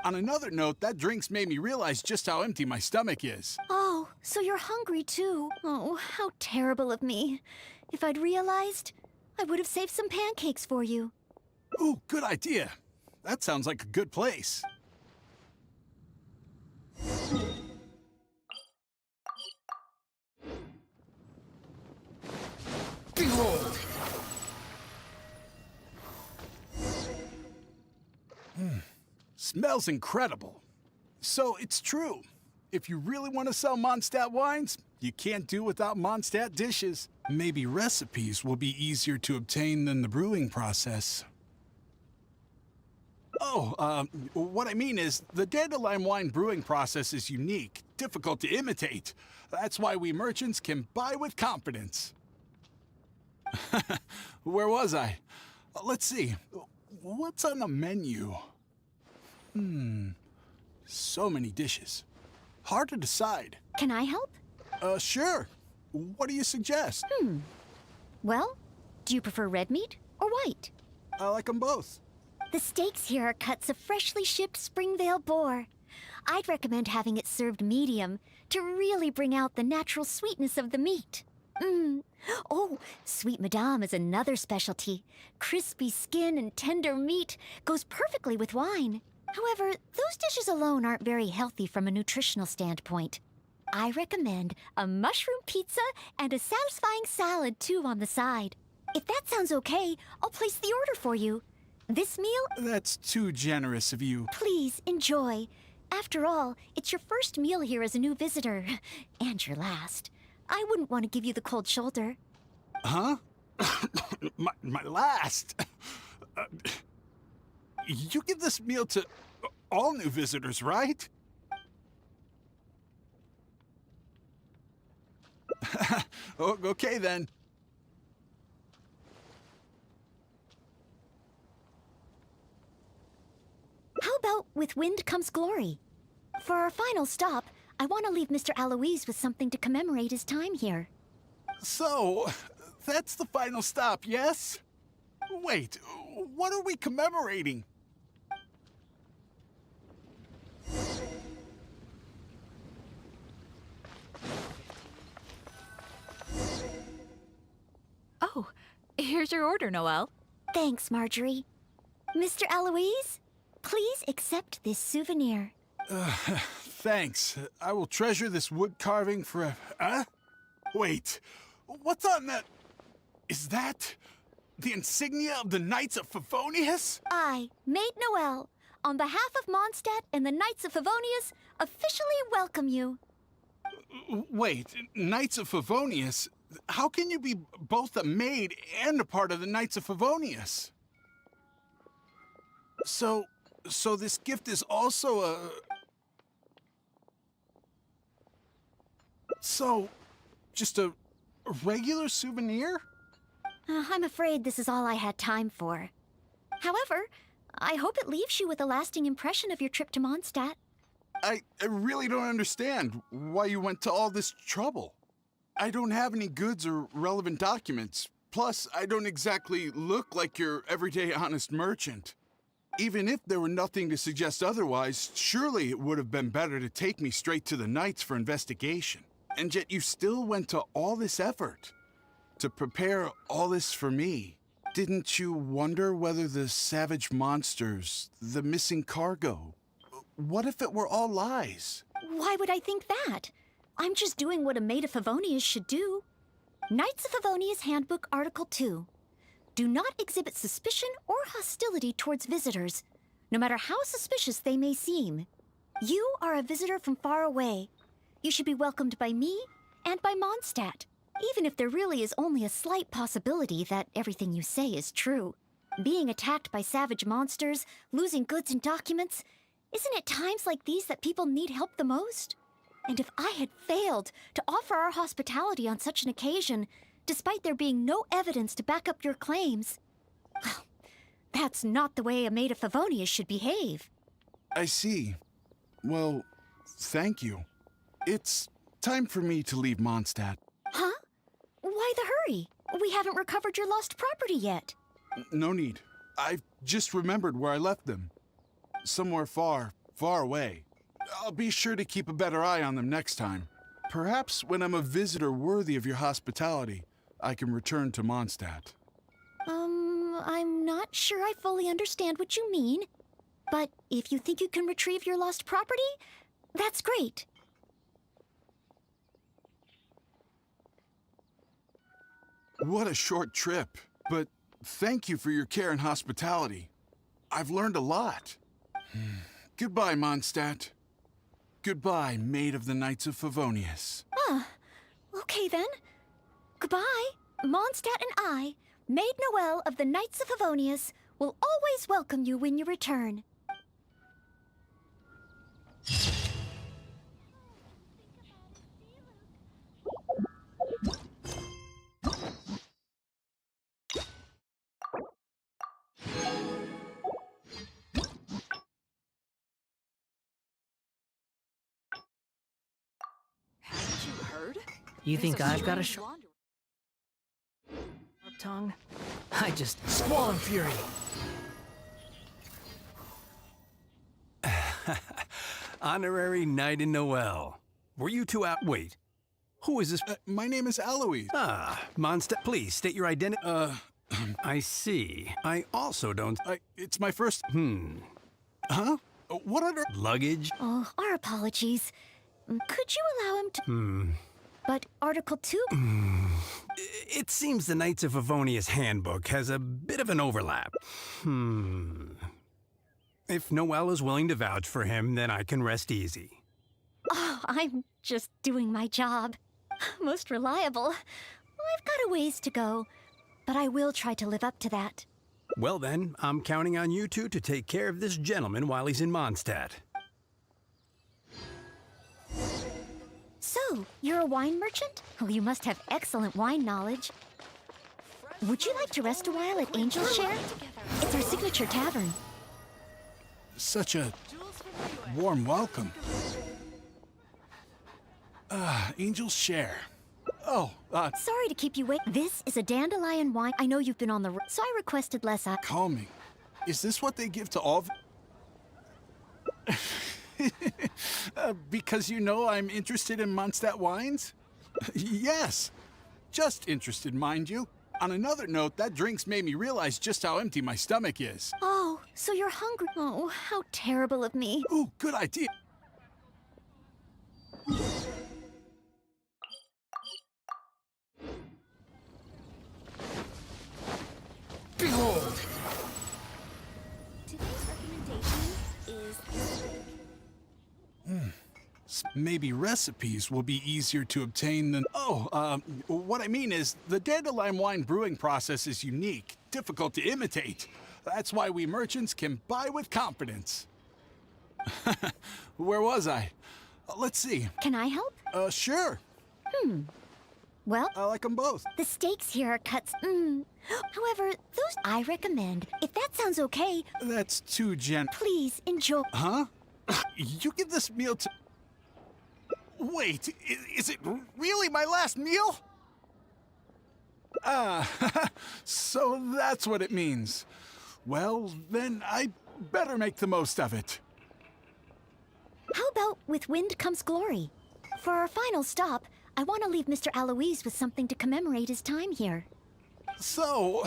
On another note, that drink's made me realize just how empty my stomach is. Oh, so you're hungry too. Oh, how terrible of me. If I'd realized, I would have saved some pancakes for you. Ooh, good idea. That sounds like a good place. Behold! Smells incredible. So it's true. If you really want to sell Mondstadt wines, you can't do without Mondstadt dishes. Maybe recipes will be easier to obtain than the brewing process. Oh, what I mean is, the dandelion wine brewing process is unique, difficult to imitate. That's why we merchants can buy with confidence. Where was I? Let's see. What's on the menu? So many dishes. Hard to decide. Can I help? Sure. What do you suggest? Well, do you prefer red meat or white? I like them both. The steaks here are cuts of freshly shipped Springvale boar. I'd recommend having it served medium to really bring out the natural sweetness of the meat. Oh, Sweet Madame is another specialty. Crispy skin and tender meat goes perfectly with wine. However, those dishes alone aren't very healthy from a nutritional standpoint. I recommend a mushroom pizza and a satisfying salad too on the side. If that sounds okay, I'll place the order for you. This meal, That's too generous of you. please enjoy. After all, it's your first meal here as a new visitor. And your last. I wouldn't want to give you the cold shoulder. Huh? my last. You give this meal to all new visitors, right? Okay then. How about with wind comes glory? For our final stop, I want to leave Mr. Aloise with something to commemorate his time here. So, that's the final stop, yes? Wait, what are we commemorating? Oh, here's your order, Noelle. Thanks, Marjorie. Mr. Aloise, please accept this souvenir. Thanks. I will treasure this wood carving forever. Huh? Wait, what's on that? Is that the insignia of the Knights of Favonius? I, Maid Noelle, on behalf of Mondstadt and the Knights of Favonius, officially welcome you. Wait, Knights of Favonius? How can you be both a maid and a part of the Knights of Favonius? So this gift is also a... So, just a regular souvenir? I'm afraid this is all I had time for. However, I hope it leaves you with a lasting impression of your trip to Mondstadt. I really don't understand why you went to all this trouble. I don't have any goods or relevant documents. Plus, I don't exactly look like your everyday honest merchant. Even if there were nothing to suggest otherwise, surely it would have been better to take me straight to the Knights for investigation. And yet you still went to all this effort to prepare all this for me. Didn't you wonder whether the savage monsters, the missing cargo, what if it were all lies? Why would I think that? I'm just doing what a Maid of Favonius should do. Knights of Favonius Handbook Article 2. Do not exhibit suspicion or hostility towards visitors, no matter how suspicious they may seem. You are a visitor from far away. You should be welcomed by me and by Mondstadt, even if there really is only a slight possibility that everything you say is true. Being attacked by savage monsters, losing goods and documents, isn't it times like these that people need help the most? And if I had failed to offer our hospitality on such an occasion, despite there being no evidence to back up your claims, well, that's not the way a Maid of Favonius should behave. I see. Well, thank you. It's time for me to leave Mondstadt. Huh? Why the hurry? We haven't recovered your lost property yet. No need. I've just remembered where I left them. Somewhere far, far away. I'll be sure to keep a better eye on them next time. Perhaps when I'm a visitor worthy of your hospitality, I can return to Mondstadt. I'm not sure I fully understand what you mean. But if you think you can retrieve your lost property, that's great. What a short trip. But thank you for your care and hospitality. I've learned a lot. Goodbye, Mondstadt. Goodbye, Maid of the Knights of Favonius. Okay then. Goodbye. Mondstadt and I, Maid Noelle of the Knights of Favonius, will always welcome you when you return. You think I've got a sharp tongue? I just squall in fury. Honorary Knight in Noel. Were you two out? Wait. Who is this? My name is Eloise. Mondstadt. Please state your identity. I see. I also don't. It's my first. Huh? What other Luggage? Oh, our apologies. Could you allow him to... But Article 2? It seems the Knights of Favonius handbook has a bit of an overlap. If Noel is willing to vouch for him, then I can rest easy. Oh, I'm just doing my job. Most reliable. I've got a ways to go, but I will try to live up to that. Well then, I'm counting on you two to take care of this gentleman while he's in Mondstadt. So, you're a wine merchant? Oh, you must have excellent wine knowledge. Would you like to rest a while at Angel's Share? It's our signature tavern. Such a warm welcome. Angel's Share. Oh, Sorry to keep you waiting. This is a dandelion wine. I know you've been on the road, so I requested less. Calming. Is this what they give to all? Because you know I'm interested in Mondstadt wines? Yes. Just interested, mind you. On another note, that drink's made me realize just how empty my stomach is. Oh, so you're hungry. Oh, how terrible of me. Ooh, good idea. Behold! Today's recommendation is Maybe recipes will be easier to obtain than... what I mean is, the dandelion wine brewing process is unique, difficult to imitate. That's why we merchants can buy with confidence. Where was I? Let's see. Can I help? Sure. Well, I like them both. the steaks here are cuts. However, those I recommend. If that sounds okay, That's too please enjoy. Huh? You give this meal to... Wait, is it really my last meal? So that's what it means. Well, then I better make the most of it. How about with wind comes glory? For our final stop, I want to leave Mr. Aloise with something to commemorate his time here. So,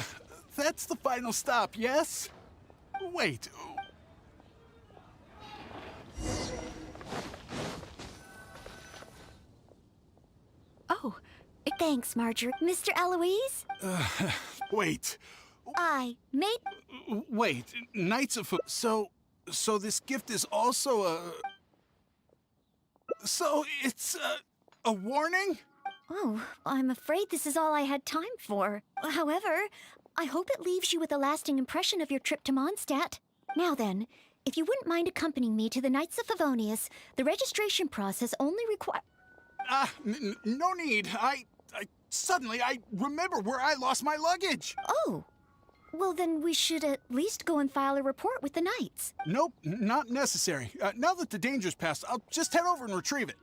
that's the final stop, yes? Wait. Oh, thanks, Marjorie. Mr. Aloise? Wait. Wait, Knights of... So this gift is also a... So it's a warning? Oh, I'm afraid this is all I had time for. However, I hope it leaves you with a lasting impression of your trip to Mondstadt. Now then, if you wouldn't mind accompanying me to the Knights of Favonius, the registration process only requires... No need. Suddenly I remember where I lost my luggage. Oh, well then we should at least go and file a report with the Knights. Nope, not necessary. Now that the danger's passed, I'll just head over and retrieve it.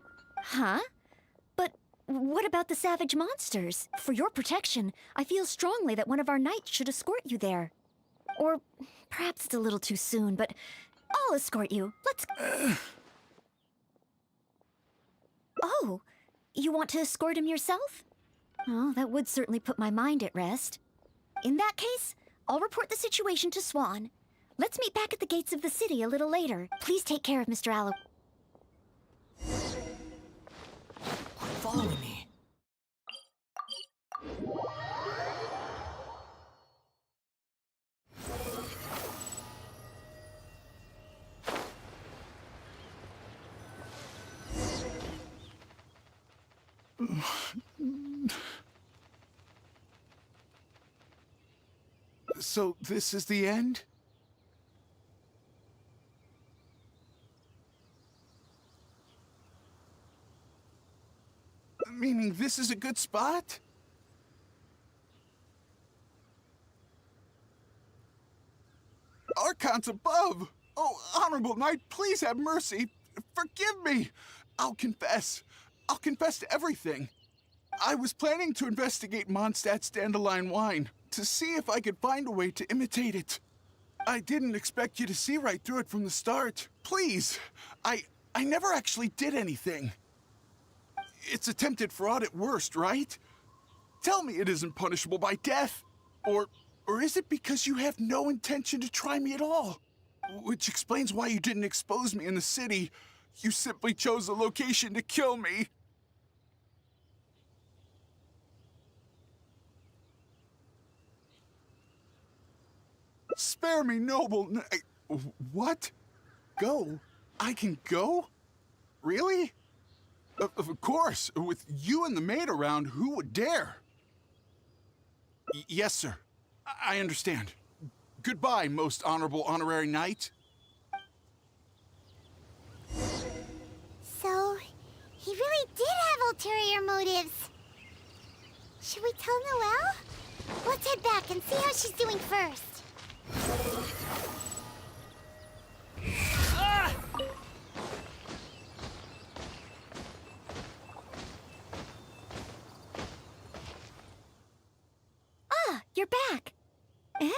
Huh? But what about the savage monsters? For your protection, I feel strongly that one of our knights should escort you there. Or perhaps it's a little too soon, but I'll escort you. Let's... Oh, you want to escort him yourself? Oh, that would certainly put my mind at rest. In that case, I'll report the situation to Swan. Let's meet back at the gates of the city a little later. Please take care of Mr. Allo. Follow me. So this is the end? Meaning this is a good spot? Archons above! Oh, Honorable Knight, please have mercy. Forgive me. I'll confess. I'll confess to everything. I was planning to investigate Mondstadt's dandelion wine to see if I could find a way to imitate it. I didn't expect you to see right through it from the start. Please, I never actually did anything. It's attempted fraud at worst, right? Tell me it isn't punishable by death. Or is it because you have no intention to try me at all? Which explains why you didn't expose me in the city. You simply chose a location to kill me. Spare me, noble What? Go? I can go? Really? Of course. With you and the maid around, who would dare? Yes, sir. I understand. Goodbye, most honorable honorary knight. So, he really did have ulterior motives. Should we tell Noelle? Let's head back and see how she's doing first. Ah, you're back. Eh?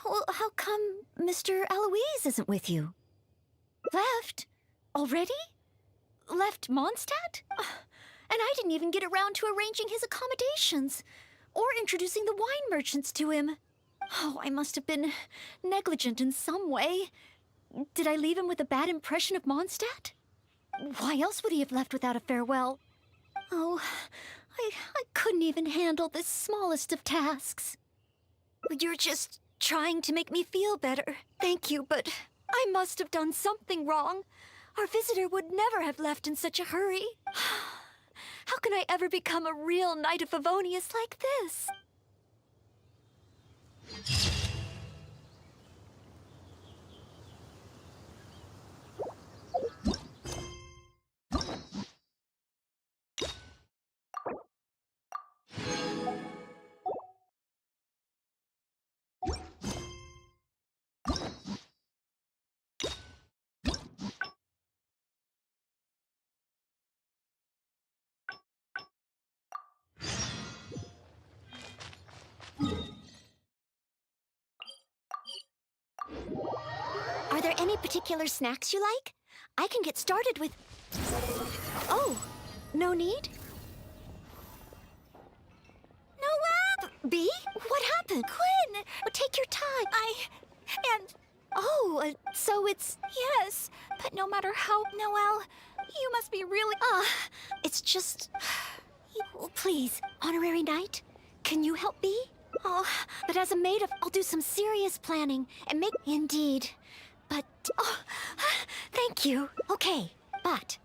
Well, how come Mr. Eloise isn't with you? Left? Already? Left Mondstadt? And I didn't even get around to arranging his accommodations or introducing the wine merchants to him. Oh, I must have been negligent in some way. Did I leave him with a bad impression of Mondstadt? Why else would he have left without a farewell? Oh, I couldn't even handle this smallest of tasks. You're just trying to make me feel better. Thank you, but I must have done something wrong. Our visitor would never have left in such a hurry. How can I ever become a real Knight of Favonius like this? Are there any particular snacks you like? I can get started with... Oh, no need? Noelle! B? What happened? Quinn! Take your time. And... Oh, so it's... Yes, but no matter how, Noelle, you must be really... It's just... Please, honorary knight, can you help B? Oh, but as a maid, I'll do some serious planning and make... Indeed. But... Oh, thank you. Okay, but...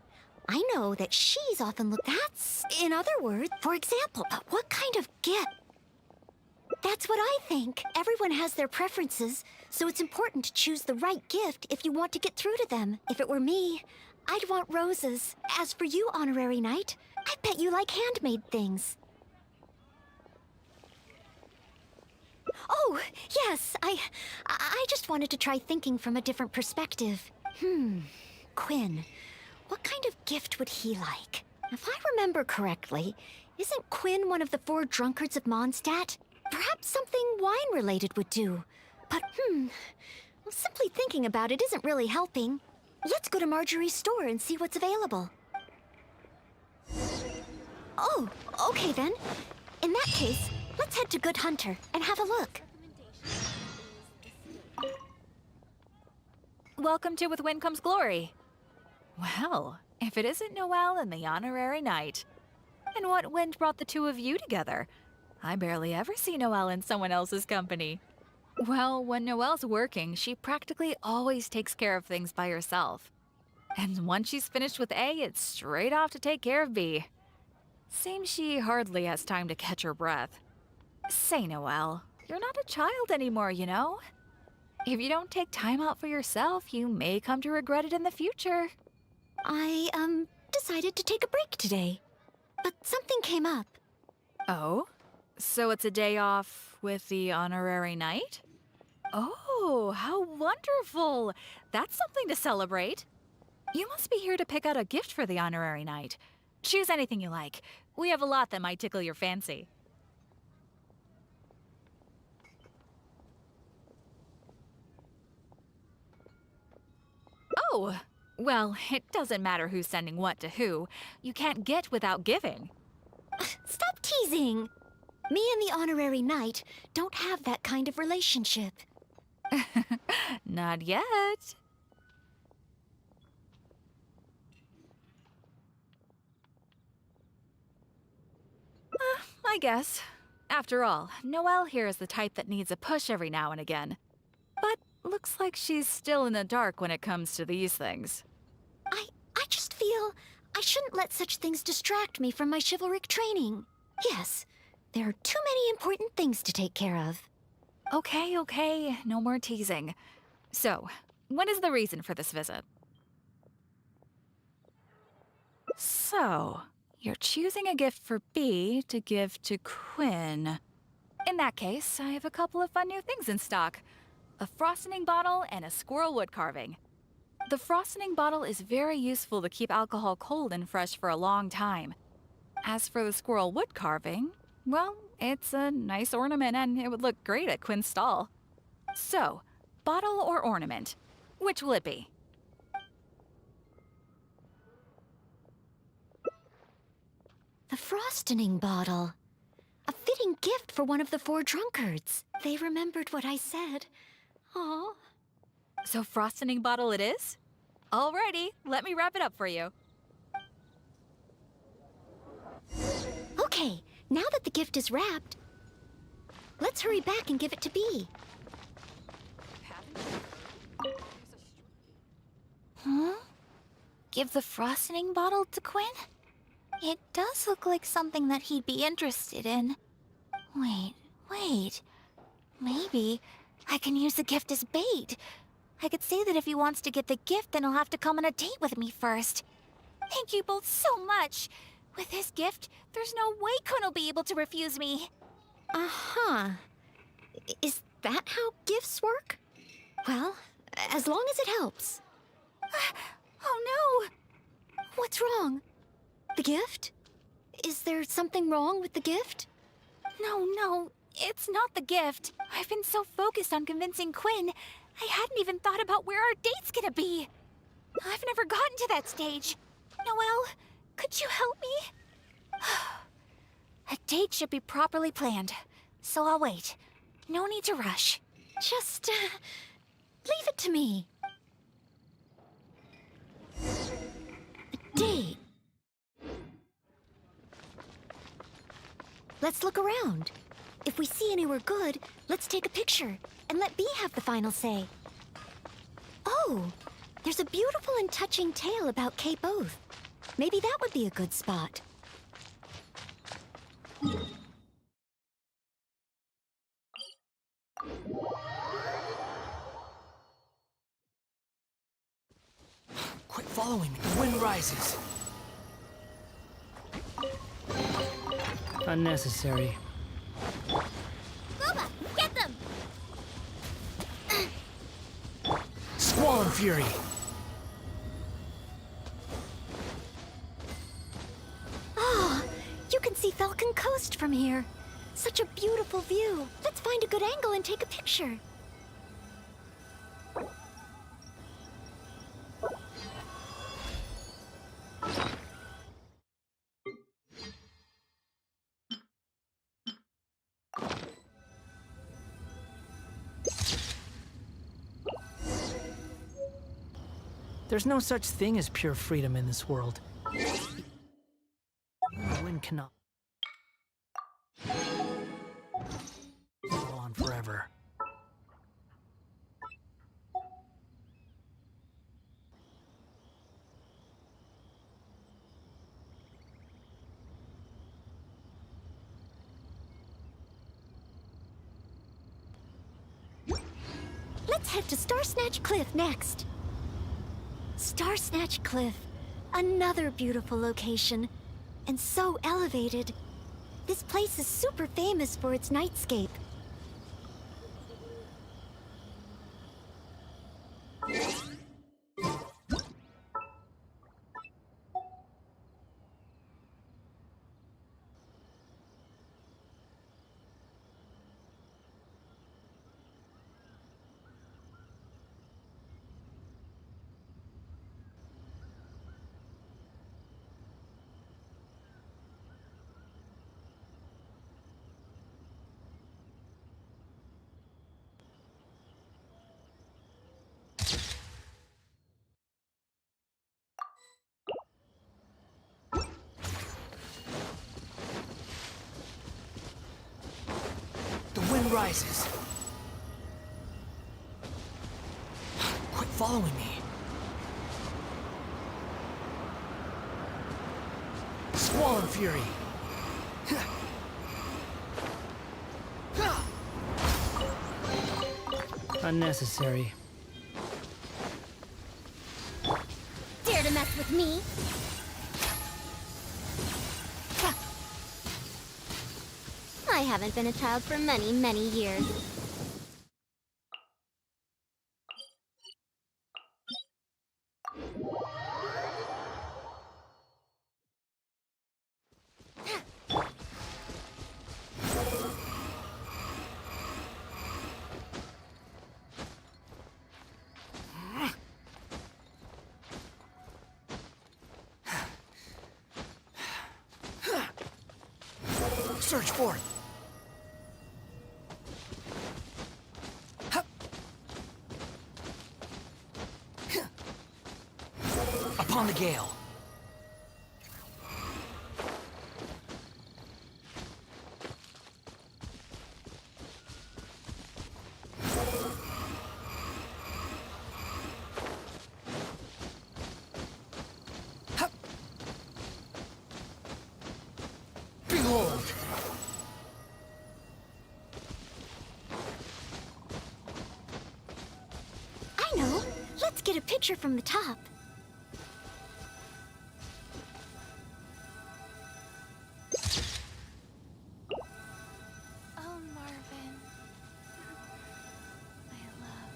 I know that she's often looked... That's... In other words, for example, what kind of gift? That's what I think. Everyone has their preferences, so it's important to choose the right gift if you want to get through to them. If it were me, I'd want roses. As for you, honorary knight, I bet you like handmade things. Oh, yes, I just wanted to try thinking from a different perspective. Quinn, what kind of gift would he like? If I remember correctly, isn't Quinn one of the 4 drunkards of Mondstadt? Perhaps something wine-related would do. But, well, simply thinking about it isn't really helping. Let's go to Marjorie's store and see what's available. Oh, okay then. In that case, let's head to Good Hunter and have a look. Welcome to With Wind Comes Glory. Well, if it isn't Noelle and the honorary knight. And what wind brought the two of you together? I barely ever see Noelle in someone else's company. Well, when Noelle's working, she practically always takes care of things by herself. And once she's finished with A, it's straight off to take care of B. Seems she hardly has time to catch her breath. Say, Noelle, you're not a child anymore, you know? If you don't take time out for yourself, you may come to regret it in the future. I, decided to take a break today. But something came up. Oh? So it's a day off with the honorary knight? Oh, how wonderful! That's something to celebrate. You must be here to pick out a gift for the honorary knight. Choose anything you like. We have a lot that might tickle your fancy. Oh, well, it doesn't matter who's sending what to who. You can't get without giving. Stop teasing! Me and the honorary knight don't have that kind of relationship. Not yet. I guess. After all, Noelle here is the type that needs a push every now and again. But looks like she's still in the dark when it comes to these things. I just feel I shouldn't let such things distract me from my chivalric training. Yes, there are too many important things to take care of. Okay, no more teasing. So, what is the reason for this visit? So, you're choosing a gift for Bee to give to Quinn. In that case, I have a couple of fun new things in stock. A frosting bottle and a squirrel wood carving. The frosting bottle is very useful to keep alcohol cold and fresh for a long time. As for the squirrel wood carving, well, it's a nice ornament and it would look great at Quinn's stall. So, bottle or ornament, which will it be? The frosting bottle. A fitting gift for one of the 4 drunkards. They remembered what I said. Aw. So frosting bottle it is? Alrighty, let me wrap it up for you. Okay, now that the gift is wrapped, let's hurry back and give it to Bee. Huh? Give the frosting bottle to Quinn? It does look like something that he'd be interested in. Wait. Maybe I can use the gift as bait. I could say that if he wants to get the gift, then he'll have to come on a date with me first. Thank you both so much. With this gift, there's no way Quinn will be able to refuse me. Uh-huh. Is that how gifts work? Well, as long as it helps. Oh no! What's wrong? The gift? Is there something wrong with the gift? No, it's not the gift. I've been so focused on convincing Quinn, I hadn't even thought about where our date's gonna be. I've never gotten to that stage. Noelle, could you help me? A date should be properly planned, so I'll wait. No need to rush. Just, leave it to me. A date. Let's look around. If we see anywhere good, let's take a picture and let Bee have the final say. Oh, there's a beautiful and touching tale about Cape Oath. Maybe that would be a good spot. Quit following me. The wind rises. Unnecessary. Boba, get them! Squall and fury. Oh, you can see Falcon Coast from here. Such a beautiful view. Let's find a good angle and take a picture. There's no such thing as pure freedom in this world. The wind cannot go on forever. Let's head to Star Snatch Cliff next. Star Snatch Cliff, another beautiful location, and so elevated. This place is super famous for its nightscape. wind rises. Quit following me. Squall and Fury. Unnecessary. Dare to mess with me? I haven't been a child for many, many years. Search for it. Upon the gale. Behold! I know. Let's get a picture from the top. Oh, Marvin. My love.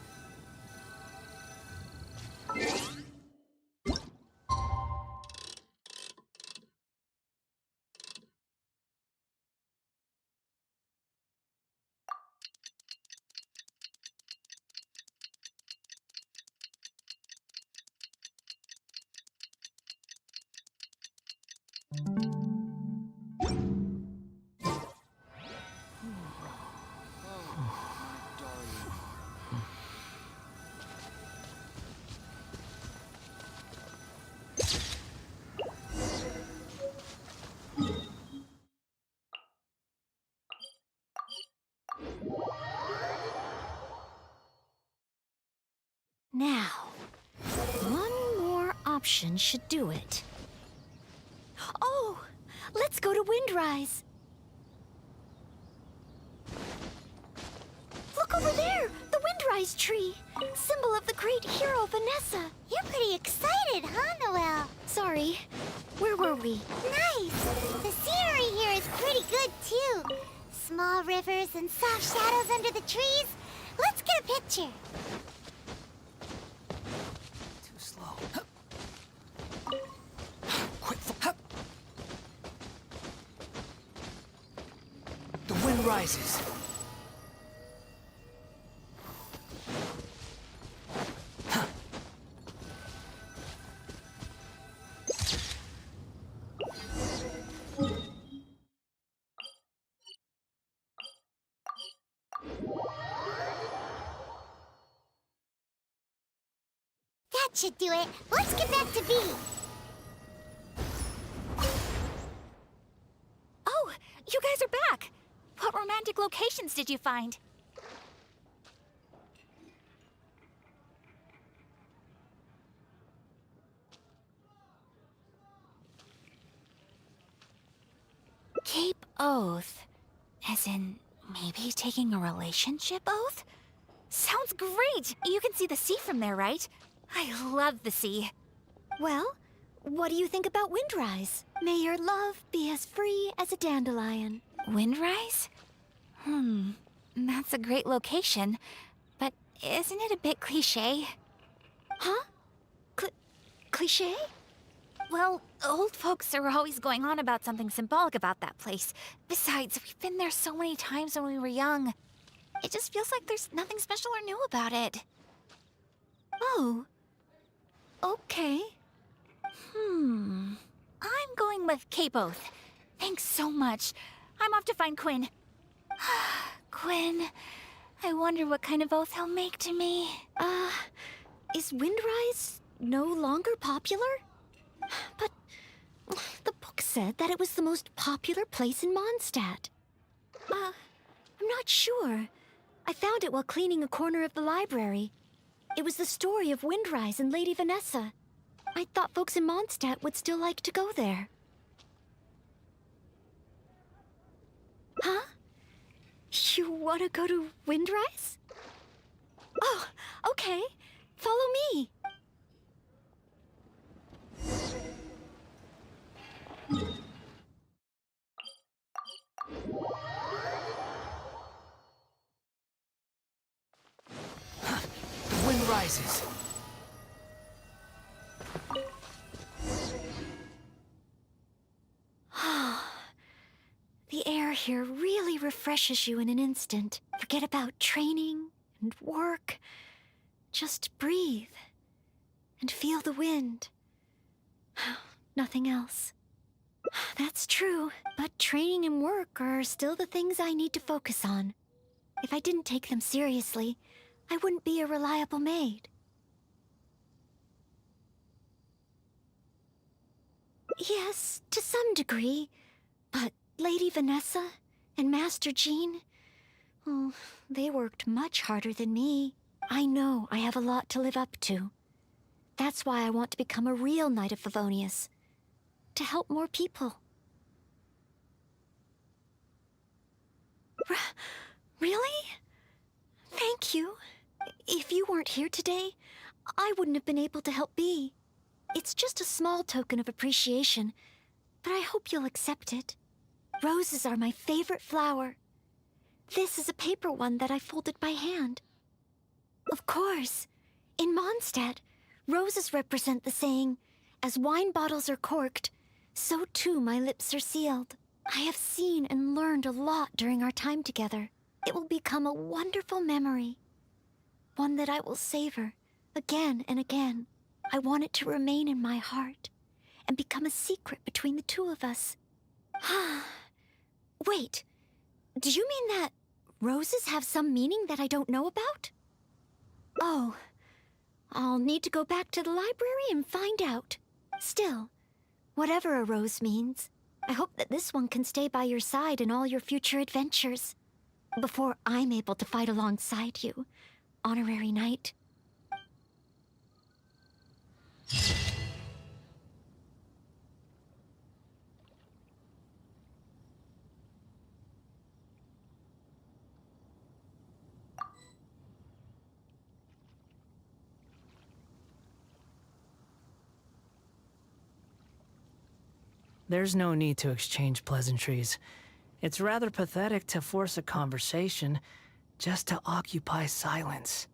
Now, one more option should do it. Oh, let's go to Windrise. Look over there, the Windrise tree, symbol of the great hero Vanessa. You're pretty excited, huh, Noelle? Sorry, where were we? Nice! The scenery here is pretty good, too. Small rivers and soft shadows under the trees. Let's get a picture. Too slow. Quit. The wind rises. That should do it. Let's get back to B. Oh, you guys are back! What romantic locations did you find? Cape Oath. As in, maybe taking a relationship oath? Sounds great! You can see the sea from there, right? I love the sea. Well, what do you think about Windrise? May your love be as free as a dandelion. Windrise? That's a great location. But isn't it a bit cliché? Huh? Cliché? Well, old folks are always going on about something symbolic about that place. Besides, we've been there so many times when we were young. It just feels like there's nothing special or new about it. Oh. Okay. I'm going with Cape Oath. Thanks so much. I'm off to find Quinn. Quinn, I wonder what kind of oath he'll make to me. Is Windrise no longer popular? But the book said that it was the most popular place in Mondstadt. I'm not sure. I found it while cleaning a corner of the library. It was the story of Windrise and Lady Vanessa. I thought folks in Mondstadt would still like to go there. Huh? You want to go to Windrise? Oh, okay. Follow me. The wind rises. The air here really refreshes you in an instant. Forget about training and work. Just breathe and feel the wind. Nothing else. That's true, but training and work are still the things I need to focus on. If I didn't take them seriously, I wouldn't be a reliable maid. Yes, to some degree, but Lady Vanessa and Master Jean, oh, they worked much harder than me. I know I have a lot to live up to. That's why I want to become a real Knight of Favonius. To help more people. Really? Thank you. If you weren't here today, I wouldn't have been able to help Bea. It's just a small token of appreciation, but I hope you'll accept it. Roses are my favorite flower. This is a paper one that I folded by hand. Of course, in Mondstadt, roses represent the saying, "As wine bottles are corked, so too my lips are sealed." I have seen and learned a lot during our time together. It will become a wonderful memory. One that I will savor again and again. I want it to remain in my heart and become a secret between the two of us. Wait, do you mean that roses have some meaning that I don't know about? Oh, I'll need to go back to the library and find out. Still, whatever a rose means, I hope that this one can stay by your side in all your future adventures. Before I'm able to fight alongside you, Honorary Knight. There's no need to exchange pleasantries. It's rather pathetic to force a conversation just to occupy silence.